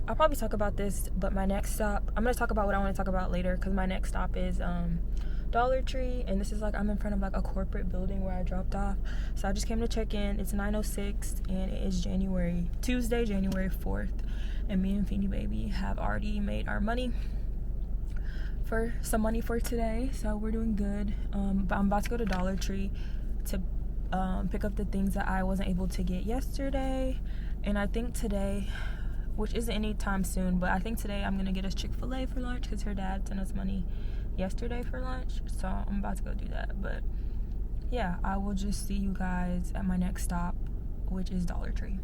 I'll probably talk about this, but my next stop, I'm gonna talk about what I want to talk about later, because my next stop is Dollar Tree, and this is like, I'm in front of like a corporate building where I dropped off. So I just came to check in. It's 9:06 and it is Tuesday, January 4th, and me and Feeny Baby have already made our money for today, so we're doing good. But I'm about to go to Dollar Tree to pick up the things that I wasn't able to get yesterday, and I think today, which isn't anytime soon, but I think today I'm gonna get us Chick-fil-A for lunch, because her dad sent us money yesterday for lunch, so I'm about to go do that. But yeah, I will just see you guys at my next stop, which is Dollar Tree.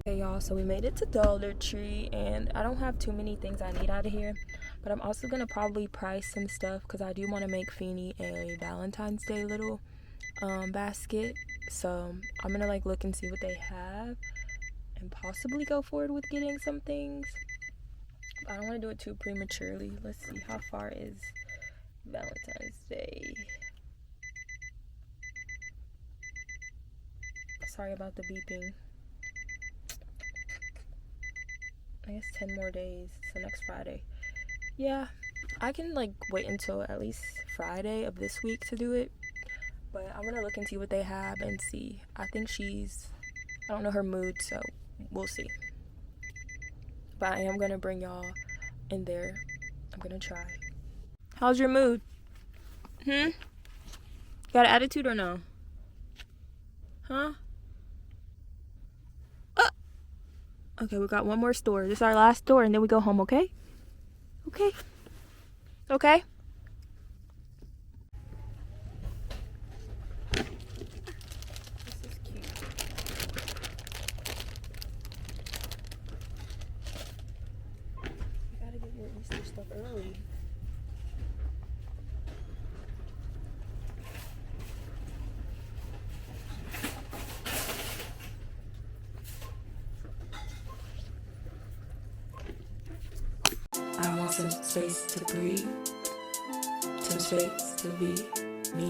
Okay y'all, so we made it to Dollar Tree, and I don't have too many things I need out of here, but I'm also gonna probably price some stuff, because I do want to make Feeny a Valentine's Day little basket. So I'm gonna like look and see what they have and possibly go forward with getting some things, but I don't want to do it too prematurely. Let's see, how far is Valentine's Day. Sorry about the beeping. I guess 10 more days, so next Friday. Yeah, I can like wait until at least Friday of this week to do it, but I'm gonna look and see what they have and see. I think I don't know her mood, so we'll see. But I am gonna bring y'all in there. I'm gonna try. How's your mood? Got an attitude or no? Huh? Okay, we got one more store. This is our last store, and then we go home, okay? Okay. Okay? This is cute. You gotta get your Easter stuff early. I want some space to breathe, some space to be me.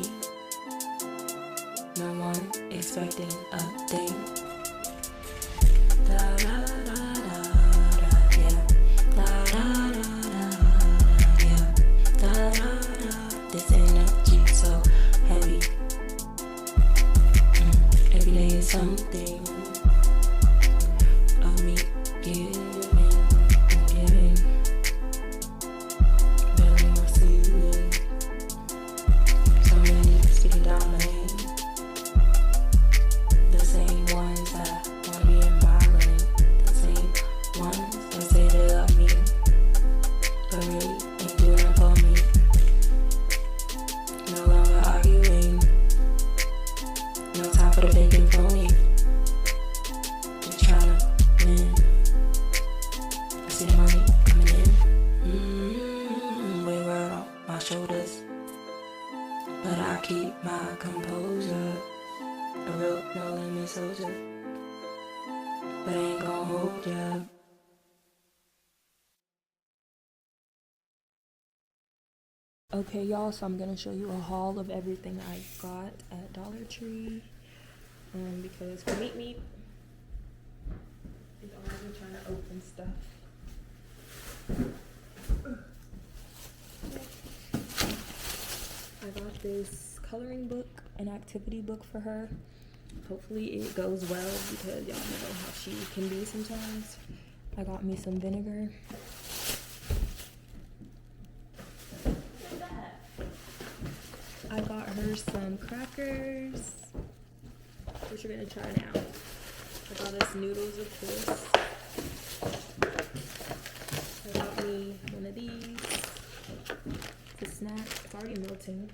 No one expecting a thing. Da da da da da, yeah. Da da da da, yeah. Da da da. This energy so heavy. Every day is something of me giving. But I keep my composure, a real no limit soldier. But I ain't gon' hold ya. Okay, y'all, so I'm gonna show you a haul of everything I got at Dollar Tree. Because for meat is always been trying to open stuff. I got this coloring book, an activity book for her. Hopefully it goes well because y'all know how she can be sometimes. I got me some vinegar. I got her some crackers, which we're gonna try now. I got us noodles, of course. I got me one of these. It's a snack. It's already melting.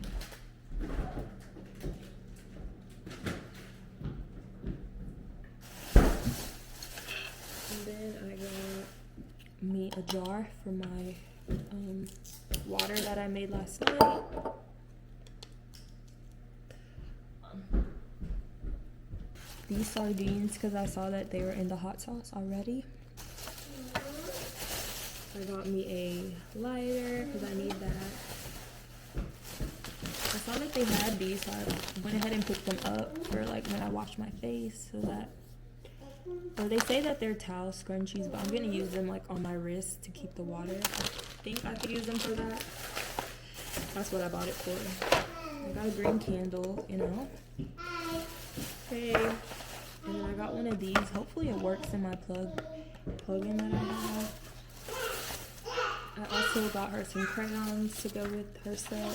And then I got me a jar for my water that I made last night. These sardines because I saw that they were in the hot sauce already. I got me a lighter because I need that. I saw that they had these, so I went ahead and picked them up for like when I wash my face, so that, or they say that they're towel scrunchies, but I'm gonna use them like on my wrist to keep the water. I think I could use them for that. That's what I bought it for. I got a green candle, you know. Hey. And then I got one of these. Hopefully it works in my plug-in that I have. I also got her some crayons to go with her set.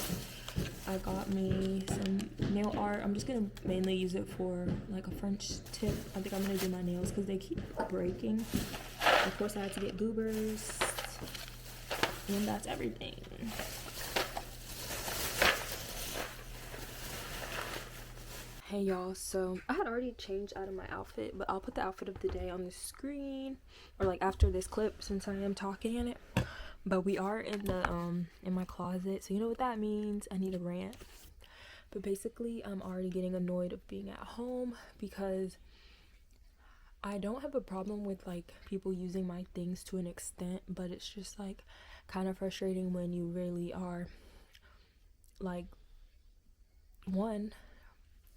I got me some nail art. I'm just gonna mainly use it for like a French tip. I think I'm gonna do my nails because they keep breaking. Of course I had to get goobers. And that's everything. Hey y'all, so I had already changed out of my outfit, but I'll put the outfit of the day on the screen, or like after this clip since I am talking in it. But we are in the in my closet, so you know what that means. I need a rant. But basically I'm already getting annoyed of being at home because I don't have a problem with like people using my things to an extent, but it's just like kind of frustrating when you really are like, one,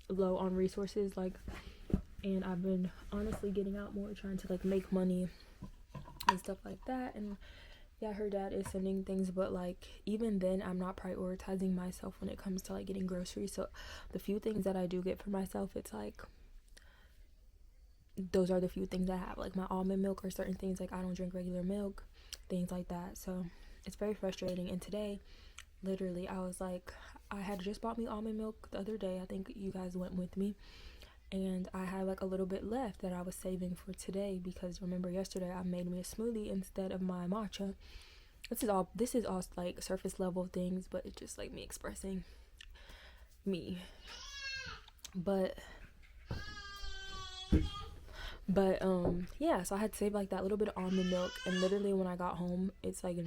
low on resources, like, and I've been honestly getting out more, trying to like make money and stuff like that. And yeah, her dad is sending things, but like even then I'm not prioritizing myself when it comes to like getting groceries. So the few things that I do get for myself, it's like those are the few things I have, like my almond milk or certain things, like I don't drink regular milk, things like that. So it's very frustrating. And today literally I was like, I had just bought me almond milk the other day, I think you guys went with me, and I had like a little bit left that I was saving for today, because remember yesterday I made me a smoothie instead of my matcha. This is all like surface level things, but it's just like me expressing me. But yeah, so I had to save like that little bit of almond milk, and literally when I got home, it's like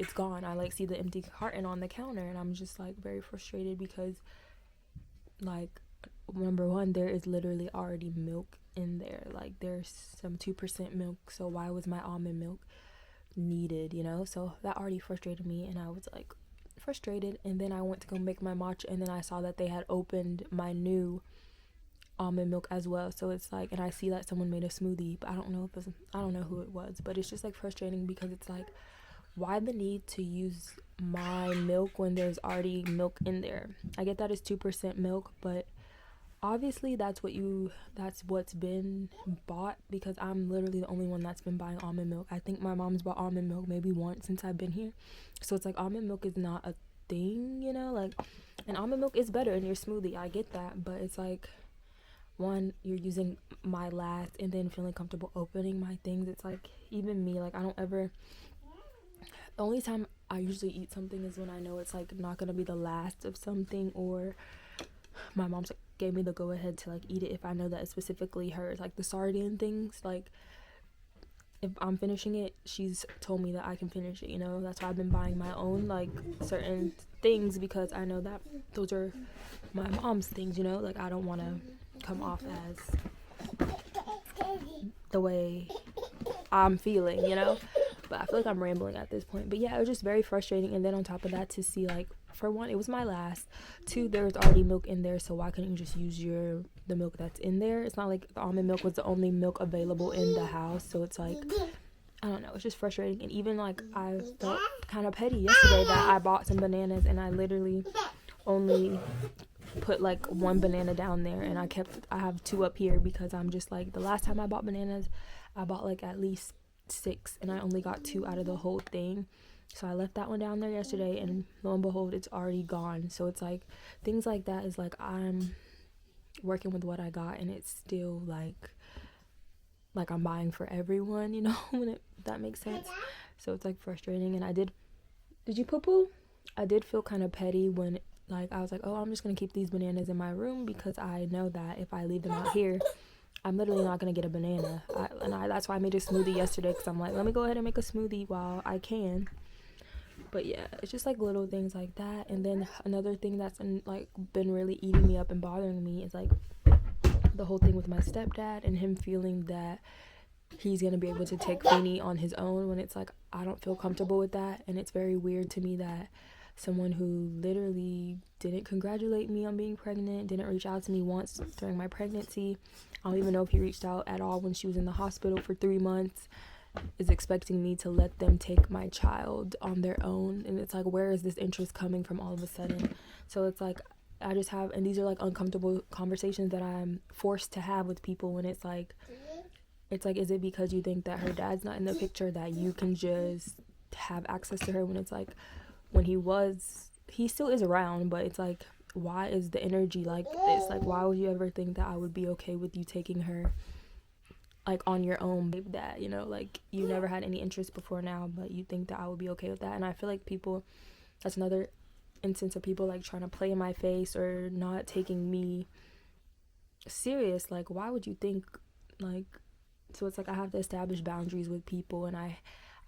it's gone. I like see the empty carton on the counter, and I'm just like very frustrated because like, number one, there is literally already milk in there. Like there's some 2% milk, so why was my almond milk needed, you know? So that already frustrated me, and I was like frustrated. And then I went to go make my matcha, and then I saw that they had opened my new almond milk as well. So it's like, and I see that someone made a smoothie, but I don't know who it was, but it's just like frustrating because it's like, why the need to use my milk when there's already milk in there? I get that it's 2% milk, but obviously that's what's been bought, because I'm literally the only one that's been buying almond milk. I think my mom's bought almond milk maybe once since I've been here. So it's like almond milk is not a thing, you know, like, and almond milk is better in your smoothie, I get that, but it's like, one, you're using my last and then feeling comfortable opening my things. It's like, even me, like, I don't ever, the only time I usually eat something is when I know it's like not gonna be the last of something, or my mom's like gave me the go ahead to like eat it if I know that it's specifically hers, like the sardine things. Like if I'm finishing it, she's told me that I can finish it, you know. That's why I've been buying my own like certain things, because I know that those are my mom's things, you know. Like I don't want to come off as the way I'm feeling, you know. But I feel like I'm rambling at this point. But yeah, it was just very frustrating. And then on top of that, to see like, for one, it was my last. Two, there was already milk in there, so why couldn't you just use the milk that's in there? It's not like the almond milk was the only milk available in the house. So it's like, I don't know, it's just frustrating. And even like, I felt kind of petty yesterday that I bought some bananas and I literally only put like one banana down there, and I have two up here, because I'm just like, the last time I bought bananas, I bought like at least 6 and I only got 2 out of the whole thing. So I left that one down there yesterday, and lo and behold, it's already gone. So it's like, things like that is like, I'm working with what I got, and it's still like I'm buying for everyone, you know, if that makes sense. So it's like frustrating. And did you poo-poo? I did feel kind of petty when like I was like, oh, I'm just gonna keep these bananas in my room, because I know that if I leave them out here, I'm literally not gonna get a banana. That's why I made a smoothie yesterday, because I'm like, let me go ahead and make a smoothie while I can. But yeah, it's just like little things like that. And then another thing that's been really eating me up and bothering me is like the whole thing with my stepdad and him feeling that he's gonna be able to take Feeny on his own, when it's like, I don't feel comfortable with that. And it's very weird to me that someone who literally didn't congratulate me on being pregnant, didn't reach out to me once during my pregnancy, I don't even know if he reached out at all when she was in the hospital for 3 months, is expecting me to let them take my child on their own. And it's like, where is this interest coming from all of a sudden? So it's like, I just have, and these are like uncomfortable conversations that I'm forced to have with people, when it's like, is it because you think that her dad's not in the picture that you can just have access to her, when it's like, when he still is around, but it's like, why is the energy like this? Like, why would you ever think that I would be okay with you taking her like on your own? That, you know, like, you never had any interest before now, but you think that I would be okay with that. And I feel like that's another instance of people like trying to play in my face or not taking me serious. Like, why would you think like, so it's like, I have to establish boundaries with people, and I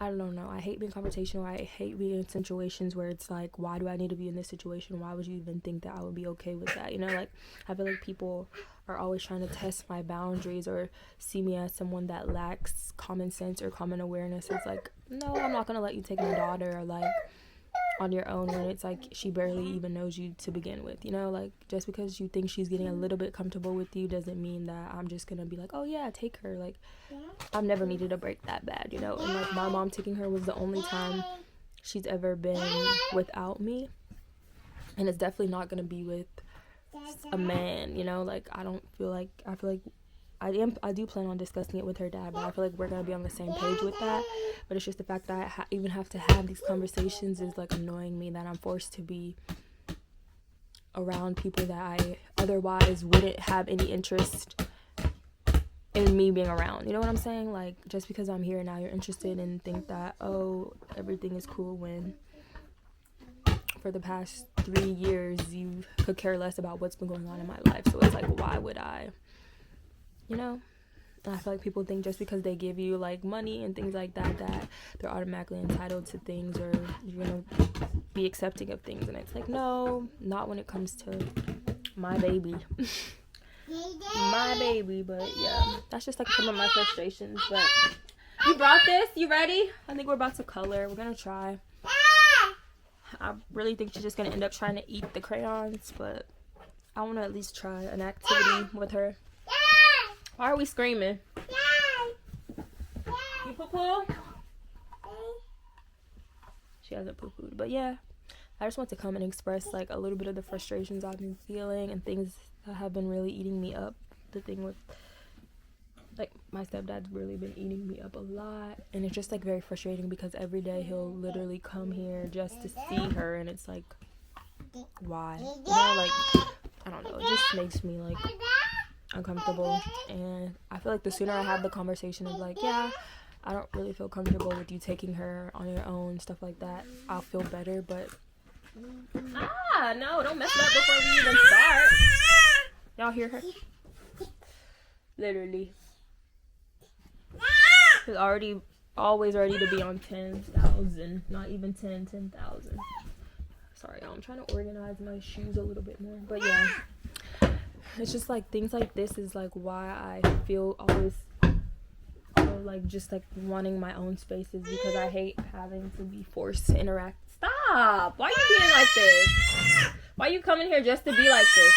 don't know, I hate being confrontational. I hate being in situations where it's like, why do I need to be in this situation? Why would you even think that I would be okay with that? You know, like, I feel like people are always trying to test my boundaries or see me as someone that lacks common sense or common awareness. It's like, no, I'm not gonna let you take my daughter, or like, on your own when it's like she barely even knows you to begin with, you know? Like, just because you think she's getting a little bit comfortable with you doesn't mean that I'm just gonna be like, oh yeah, take her. Like, I've never needed a break that bad, you know? And like, my mom taking her was the only time she's ever been without me, and it's definitely not gonna be with a man, you know? Like, I feel like I do plan on discussing it with her dad, but I feel like we're gonna be on the same page with that. But it's just the fact that I even have to have these conversations is like annoying me, that I'm forced to be around people that I otherwise wouldn't have any interest in me being around. You know what I'm saying? Like, just because I'm here now, you're interested and think that, oh, everything is cool, when for the past 3 years you could care less about what's been going on in my life. So it's like, why would I, you know? And I feel like people think just because they give you like money and things like that, that they're automatically entitled to things, or you're gonna be accepting of things. And it's like, no, not when it comes to my baby. My baby. But yeah, that's just like some of my frustrations. But you brought this? You ready? I think we're about to color. We're gonna try. I really think she's just gonna end up trying to eat the crayons, but I want to at least try an activity with her. Why are we screaming? You poo-poo? She hasn't poo-pooed. But yeah, I just want to come and express like a little bit of the frustrations I've been feeling and things that have been really eating me up. The thing with, like, my stepdad's really been eating me up a lot, and it's just like very frustrating because every day he'll literally come here just to see her, and it's like, why? You know, like, I don't know, it just makes me like uncomfortable. And I feel like the sooner I have the conversation of like, yeah, I don't really feel comfortable with you taking her on your own, stuff like that, I'll feel better. But no, don't mess it up before we even start. Y'all hear her? Literally, she's always ready to be on 10,000, not even 10,000. Sorry, y'all, I'm trying to organize my shoes a little bit more. But yeah, it's just like things like this is like why I feel always like just like wanting my own spaces, because I hate having to be forced to interact. Stop! Why are you being like this? Why are you coming here just to be like this?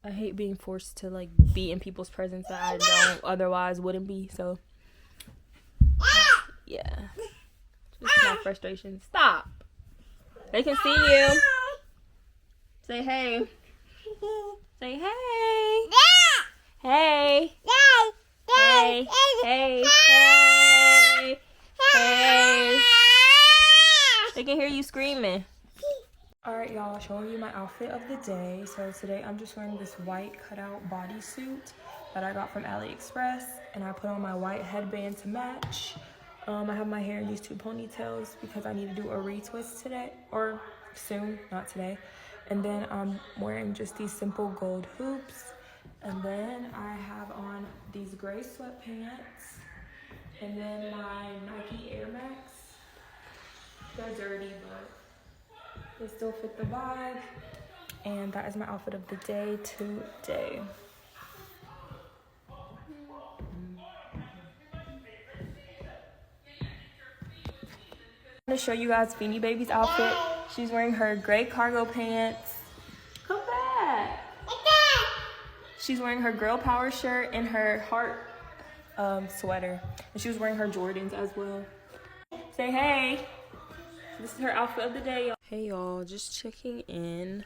I hate being forced to like be in people's presence that I don't otherwise wouldn't be. So yeah, just my frustration. Stop! They can see you. Say hey. Say hey. Hey. Hey. Hey. Hey. Hey. They can hear you screaming. Alright, y'all, showing you my outfit of the day. So today I'm just wearing this white cutout bodysuit that I got from AliExpress, and I put on my white headband to match. I have my hair in these 2 ponytails because I need to do a retwist today, or soon, not today. And then I'm wearing just these simple gold hoops. And then I have on these gray sweatpants. And then my Nike Air Max. They're dirty, but they still fit the vibe. And that is my outfit of the day today. I'm going to show you guys Feeny Baby's outfit. She's wearing her gray cargo pants. Come back. She's wearing her girl power shirt and her heart sweater. And she was wearing her Jordans as well. Say hey. This is her outfit of the day, y'all. Hey y'all, just checking in.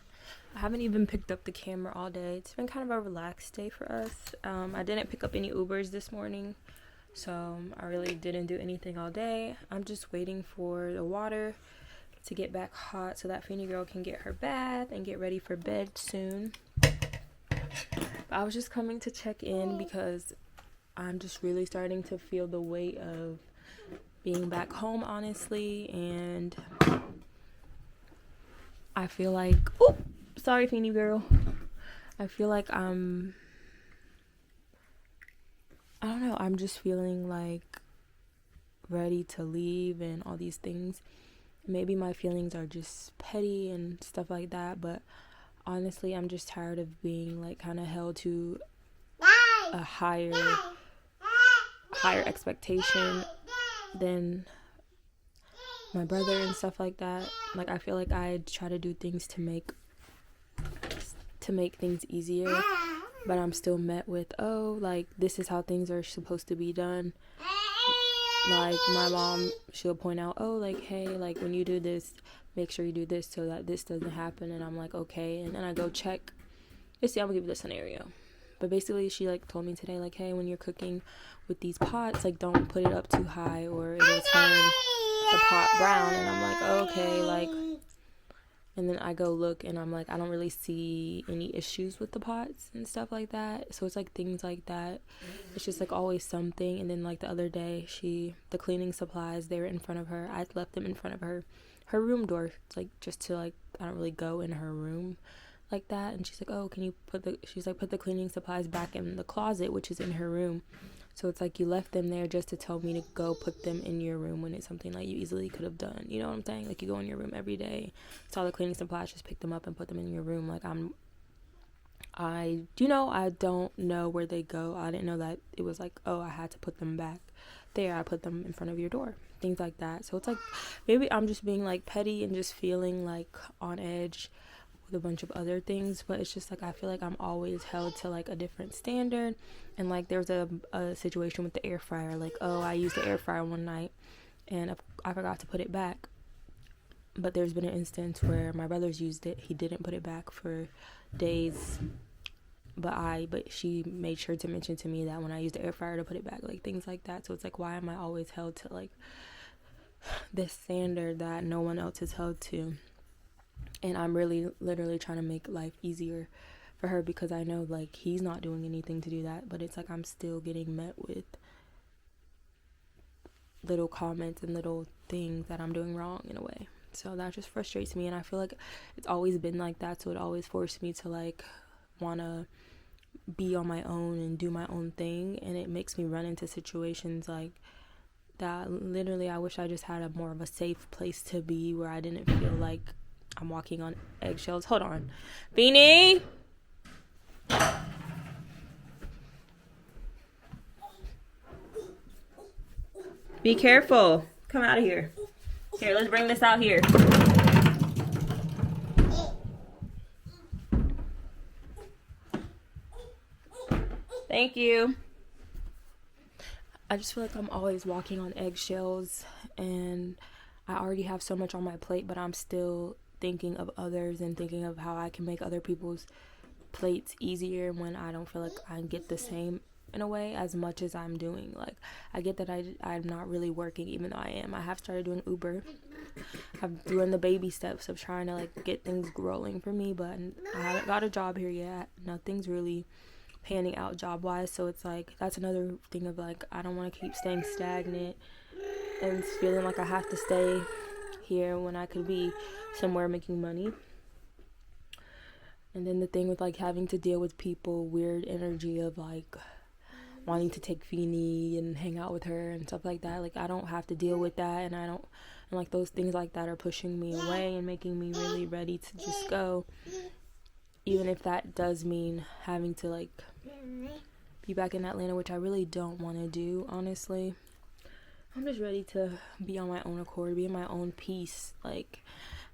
I haven't even picked up the camera all day. It's been kind of a relaxed day for us. I didn't pick up any Ubers this morning, so I really didn't do anything all day. I'm just waiting for the water to get back hot so that Feeny girl can get her bath and get ready for bed soon. I was just coming to check in because I'm just really starting to feel the weight of being back home, honestly, and I feel like, oh, sorry, Feeny girl. I feel like I don't know, I'm just feeling like ready to leave and all these things. Maybe my feelings are just petty and stuff like that, but honestly, I'm just tired of being like kind of held to a higher expectation than my brother and stuff like that. Like, I feel like I try to do things to make things easier, but I'm still met with, oh, like, this is how things are supposed to be done. Like, my mom, she'll point out, oh, like, hey, like, when you do this, make sure you do this so that this doesn't happen. And I'm like, okay. And then I go check. Let's see, I'm gonna give you the scenario. But basically, she, like, told me today, like, hey, when you're cooking with these pots, like, don't put it up too high or it'll turn the pot brown. And I'm like, okay, like, and then I go look and I'm like, I don't really see any issues with the pots and stuff like that. So it's like things like that. It's just like always something. And then like the other day, the cleaning supplies, they were in front of her. I left them in front of her room door, like just to like, I don't really go in her room like that. And she's like, oh, can you put the cleaning supplies back in the closet, which is in her room. So it's like you left them there just to tell me to go put them in your room when it's something like you easily could have done. You know what I'm saying? Like, you go in your room every day, it's all the cleaning supplies, just pick them up and put them in your room. Like, I don't know where they go. I didn't know that it was like, oh, I had to put them back there. I put them in front of your door. Things like that. So it's like, maybe I'm just being like petty and just feeling like on edge with a bunch of other things, but it's just like I feel like I'm always held to like a different standard. And like there was a situation with the air fryer, like, oh, I used the air fryer one night and I forgot to put it back. But there's been an instance where my brother's used it, he didn't put it back for days, but she made sure to mention to me that when I used the air fryer to put it back, like things like that. So it's like, why am I always held to like this standard that no one else is held to? And I'm really literally trying to make life easier for her, because I know like he's not doing anything to do that, but it's like I'm still getting met with little comments and little things that I'm doing wrong in a way. So that just frustrates me, and I feel like it's always been like that, so it always forced me to like want to be on my own and do my own thing, and it makes me run into situations like that. Literally, I wish I just had a more of a safe place to be where I didn't feel like I'm walking on eggshells. Hold on. Beanie! Be careful. Come out of here. Here, let's bring this out here. Thank you. I just feel like I'm always walking on eggshells, and I already have so much on my plate, but I'm still thinking of others and thinking of how I can make other people's plates easier when I don't feel like I get the same in a way as much as I'm doing. Like, I get that I'm not really working, even though I am. I have started doing Uber. I'm doing the baby steps of trying to like get things rolling for me, but I haven't got a job here yet. Nothing's really panning out job wise, so it's like that's another thing of like I don't want to keep staying stagnant and feeling like I have to stay here when I could be somewhere making money. And then the thing with like having to deal with people, weird energy of like wanting to take Feenie and hang out with her and stuff like that. Like, I don't have to deal with that, and like those things like that are pushing me away and making me really ready to just go, even if that does mean having to like be back in Atlanta, which I really don't want to do, honestly. I'm just ready to be on my own accord, be in my own peace, like,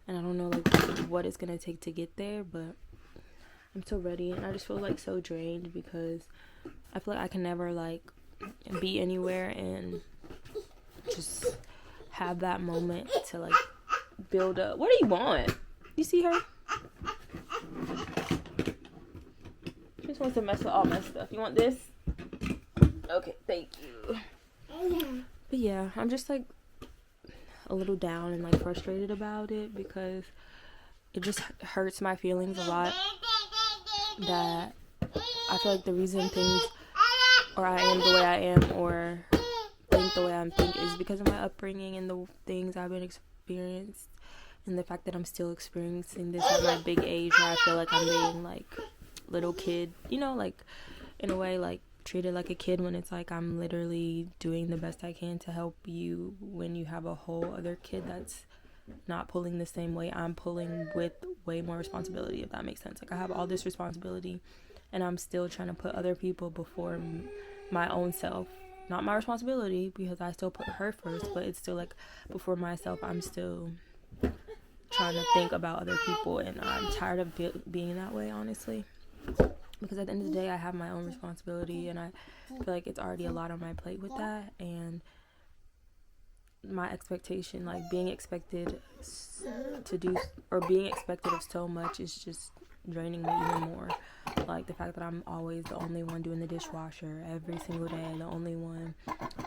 and I don't know like what it's gonna take to get there, but I'm so ready. And I just feel like so drained because I feel like I can never like be anywhere and just have that moment to like build up. What do you want? You see her? She just wants to mess with all my stuff. You want this? Okay, thank you. But yeah, I'm just like a little down and like frustrated about it because it just hurts my feelings a lot that I feel like the reason things, or I am the way I am, or think the way I think, is because of my upbringing and the things I've been experienced, and the fact that I'm still experiencing this at my big age, where I feel like I'm being like little kid, you know, like in a way like treated like a kid, when it's like I'm literally doing the best I can to help you when you have a whole other kid that's not pulling the same way I'm pulling, with way more responsibility, if that makes sense. Like, I have all this responsibility and I'm still trying to put other people before my own self, not my responsibility because I still put her first, but it's still like before myself. I'm still trying to think about other people, and I'm tired of being that way, honestly, because at the end of the day I have my own responsibility, and I feel like it's already a lot on my plate with that, and my expectation, like being expected to do or being expected of so much is just draining me even more. Like the fact that I'm always the only one doing the dishwasher every single day, the only one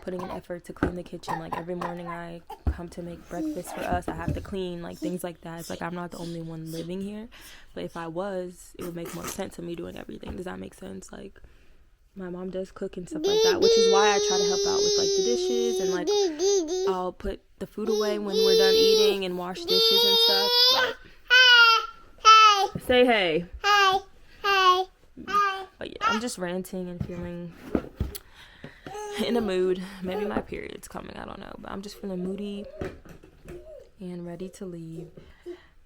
putting an effort to clean the kitchen. Like every morning I come to make breakfast for us, I have to clean, like things like that. It's like I'm not the only one living here, but if I was, it would make more sense of me doing everything. Does that make sense? Like my mom does cook and stuff like that, which is why I try to help out with like the dishes, and like I'll put the food away when we're done eating and wash dishes and stuff. But say hey. But yeah, I'm just ranting and feeling in a mood. Maybe my period's coming, I don't know, but I'm just feeling moody and ready to leave.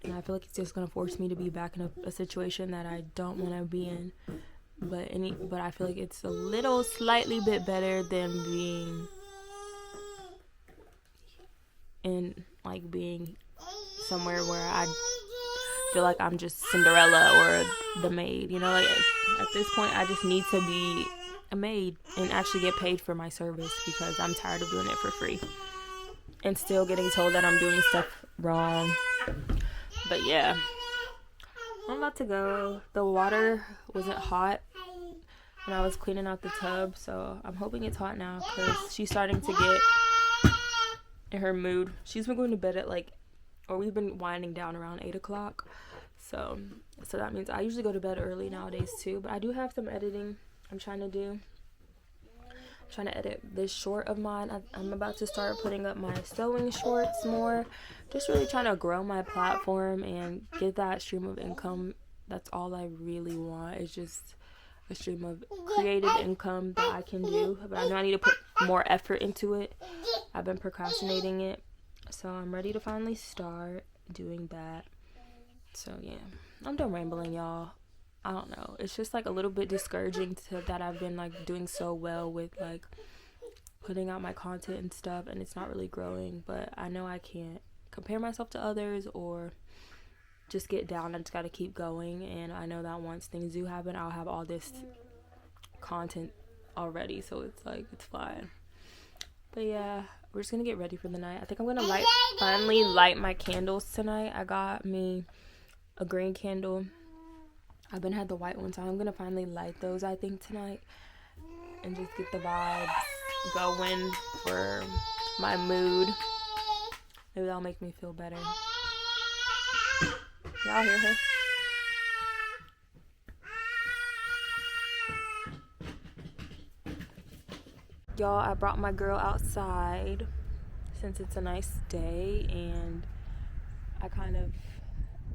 And I feel like it's just gonna force me to be back in a situation that I don't want to be in. But I feel like it's a little slightly bit better than being in like being somewhere where I feel like I'm just Cinderella or the maid, you know, like at this point I just need to be a maid and actually get paid for my service, because I'm tired of doing it for free and still getting told that I'm doing stuff wrong. But yeah, I'm about to go. The water wasn't hot when I was cleaning out the tub, so I'm hoping it's hot now, because she's starting to get in her mood. She's been going to bed at we've been winding down around 8 o'clock, so that means I usually go to bed early nowadays too. But I do have some editing I'm trying to do. I'm trying to edit this short of mine. I'm about to start putting up my sewing shorts more, just really trying to grow my platform and get that stream of income. That's all I really want, is just a stream of creative income that I can do. But I know I need to put more effort into it. I've been procrastinating it, so I'm ready to finally start doing that. So yeah, I'm done rambling, y'all. I don't know, it's just like a little bit discouraging that I've been like doing so well with like putting out my content and stuff, and it's not really growing. But I know I can't compare myself to others or just get down. I just gotta keep going, and I know that once things do happen, I'll have all this content already, so it's like it's fine. But yeah, we're just gonna get ready for the night. I think I'm gonna finally light my candles tonight. I got me a green candle. I've been had the white one, so I'm gonna finally light those, I think, tonight, and just get the vibes going for my mood. Maybe that'll make me feel better. Y'all hear her? Y'all, I brought my girl outside since it's a nice day, and I kind of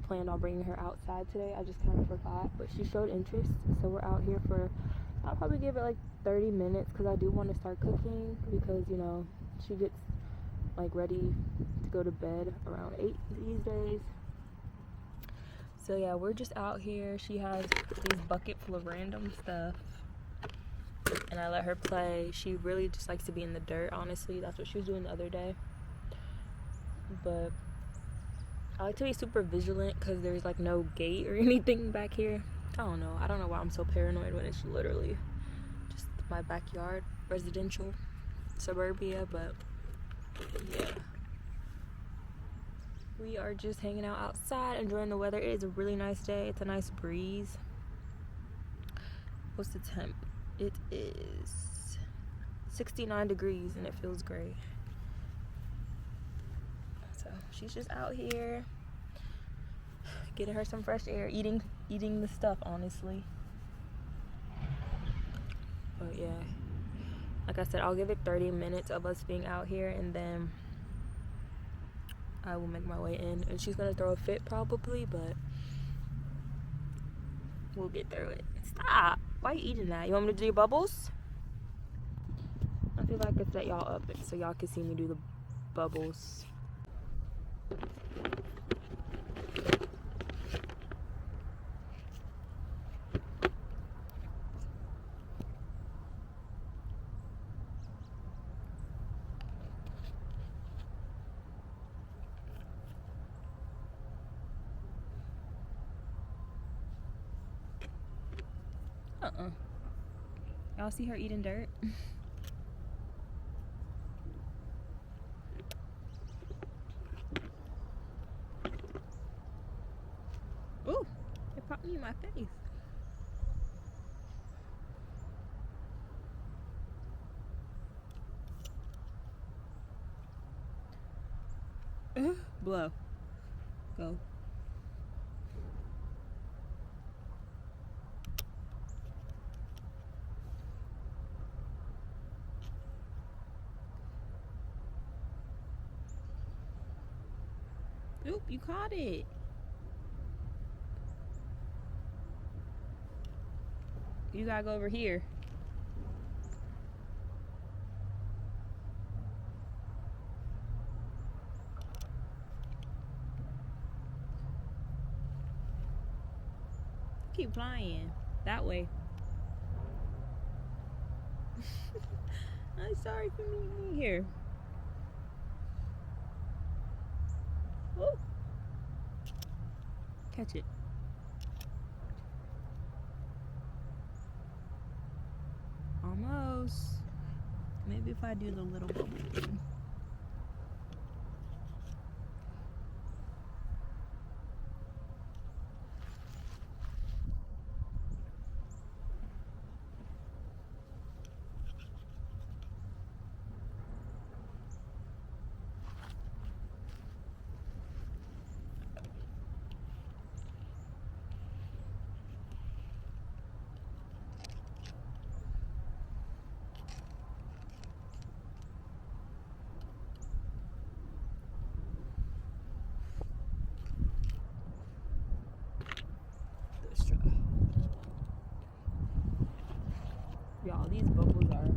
planned on bringing her outside today. I just kind of forgot, but she showed interest, so we're out here for, I'll probably give it like 30 minutes, because I do want to start cooking, because, you know, she gets like ready to go to bed around 8 these days. So yeah, we're just out here. She has these bucket full of random stuff, and I let her play. She really just likes to be in the dirt, honestly. That's what she was doing the other day. But I like to be super vigilant, because there's like no gate or anything back here. I don't know why I'm so paranoid when it's literally just my backyard, residential suburbia. But yeah, we are just hanging out outside, enjoying the weather. It is a really nice day. It's a nice breeze. What's the temp? It is 69 degrees, and it feels great. So she's just out here getting her some fresh air, eating the stuff, honestly. But yeah, like I said, I'll give it 30 minutes of us being out here, and then I will make my way in. And she's gonna throw a fit probably, but we'll get through it. Stop! Why are you eating that? You want me to do your bubbles? I feel like I could set y'all up so y'all can see me do the bubbles. Y'all see her eating dirt? Ooh, it popped me in my face. Blow. Go. Oop, you caught it. You gotta go over here. Keep flying. That way. I'm sorry for me here. Woo. Catch it. Almost. Maybe if I do the little bubble thing. Let's try. Y'all, these bubbles are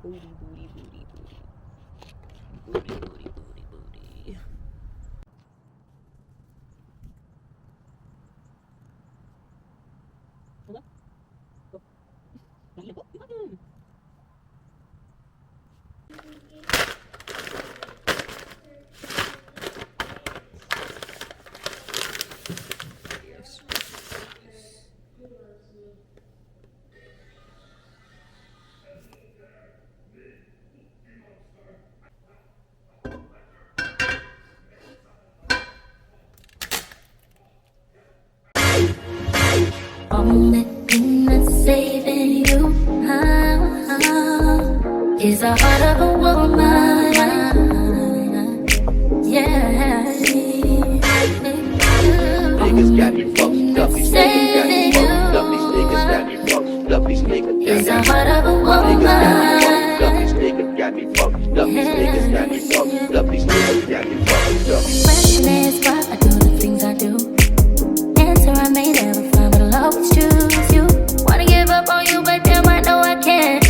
booty, booty, booty, booty. Booty, booty, booty, booty. Hold up. Go. Don't let go. You got him. Yes. Only thing that's saving you is the heart of a woman. Yeah. Niggas got me fucked up. These niggas got me fucked up. These niggas Is the heart of a woman. These niggas got me fucked up. These niggas got me fucked up. These niggas got me fucked up. Question is why I do the things I do. Answer I may never find, but I'll always choose you. Wanna give up on you, but damn I know I can't.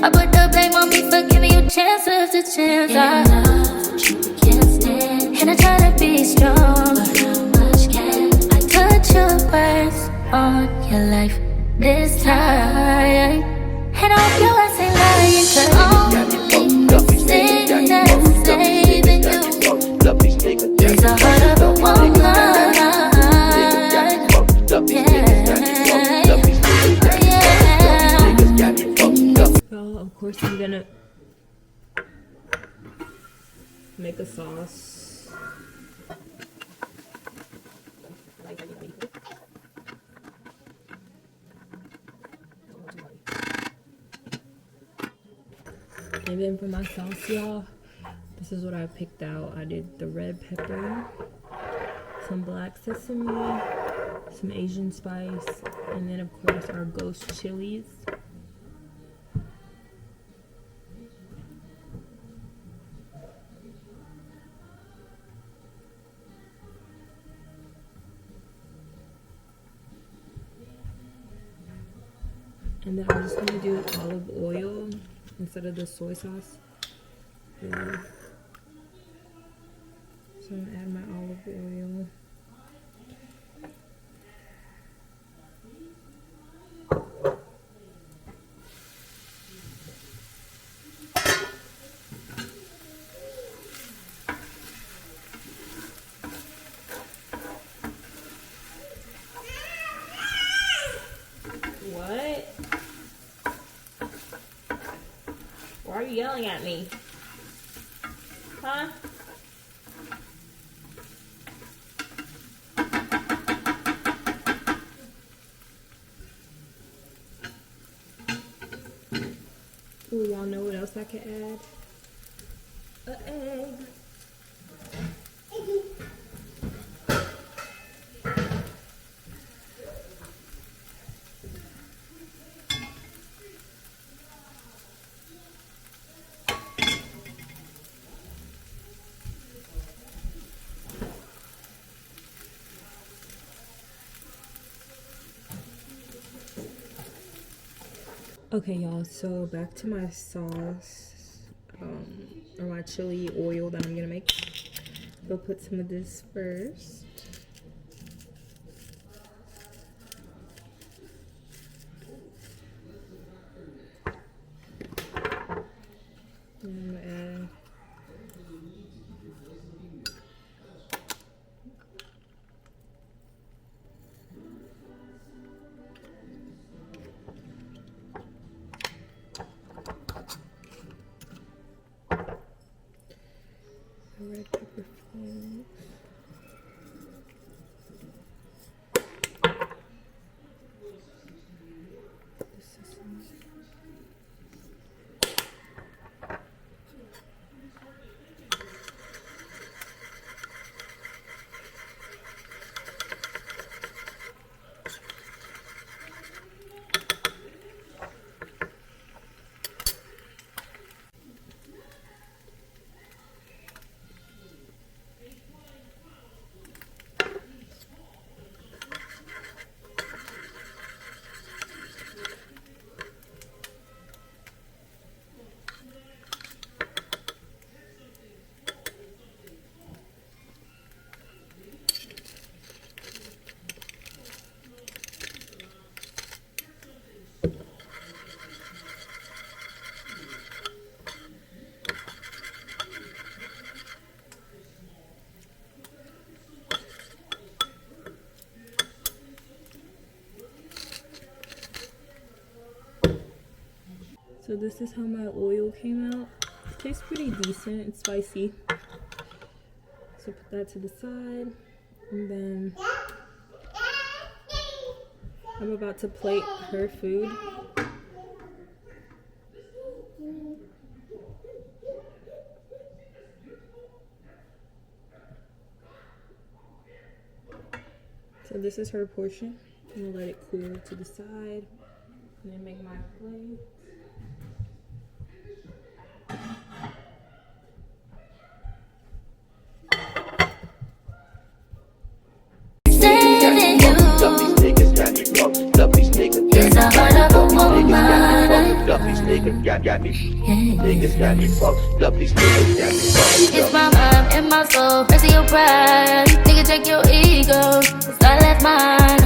I put the blame on me for giving you chance after chance. I love what you can't stand, and I try to be strong, but how much can I touch your words on your life this time? And I hope you ain't lying, 'cause only thing that's saving you is the heart of a woman. Well, of course I'm gonna make a sauce. And then for my sauce, y'all, this is what I picked out. I did the red pepper, some black sesame, some Asian spice, and then of course our ghost chilies. And then I'm just gonna do olive oil instead of the soy sauce. Yeah. So I'm gonna add my olive oil. yelling at me? Huh? Ooh, y'all know what else I could add? An egg. Okay, y'all, so back to my sauce, or my chili oil that I'm gonna make. Go put some of this first. And I'm gonna add red pepper flakes. So this is how my oil came out. It tastes pretty decent. It's spicy. So put that to the side. And then I'm about to plate her food. So this is her portion. I'm gonna let it cool to the side. And then make my plate. It's a heart of a woman. Got me. Niggas got me fucked up. These niggas got me fucked It's up. my mind and my soul. Rest of your pride. Nigga, check your ego. 'Cause I left mine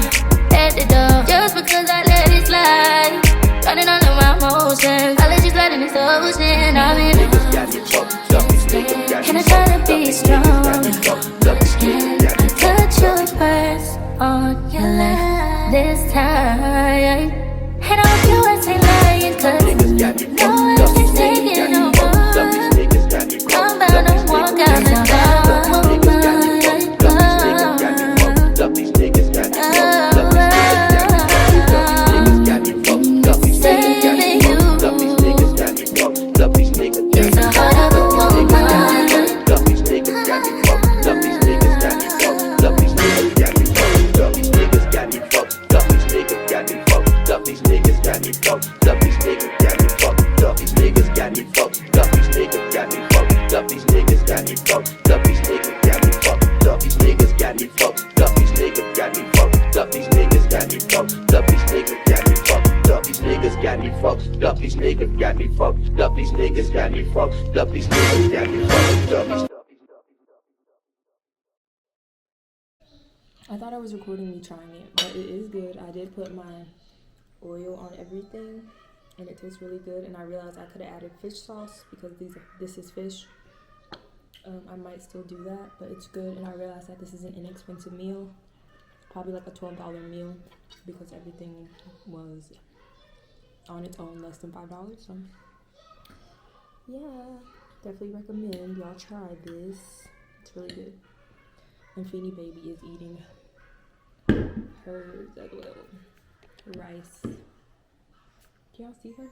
at the door. Just because I let it slide. Running all of my emotions. I let you slide in this ocean. I'm in Niggas got me fucked up. These niggas got me Can I try to be fucked strong? up. These niggas got me Can I touch your purse on your lap this time? And I hope you ain't say lying, 'cause niggas got me no one fucked up. can take it no more. These niggas got me fucked I'm up. about to walk out the door. These niggas got me fucked up. These niggas got me fucked up. These niggas got me fucked up. These niggas got me fucked up. These niggas got me fucked up. These niggas got me It's the heart of a woman. fucked up. These niggas got me fucked up. These niggas got me fucked up. These niggas got me fucked up. These niggas got me fucked up. These niggas got me fucked up. These niggas got me fucked up. These niggas got me fucked up. These niggas got me fucked up. These niggas got me fucked up. These niggas got me fucked up. These niggas got me fucked up. These niggas got me fucked up. These niggas got me fucked up. These niggas got me fucked up. These niggas got me fucked up. These niggas got me fucked up. These niggas got me fucked up. These niggas got me fucked up. These niggas got me fucked up. I thought I was recording me trying it, but it is good. I did put my oil on everything, and it tastes really good. And I realized I could have added fish sauce because this is fish. I might still do that, but it's good. And I realized that this is an inexpensive meal, probably like a $12 meal, because everything was on its own less than $5. So yeah, definitely recommend y'all try this. It's really good. And Feeny Baby is eating hers as well. Rice. Can y'all see her?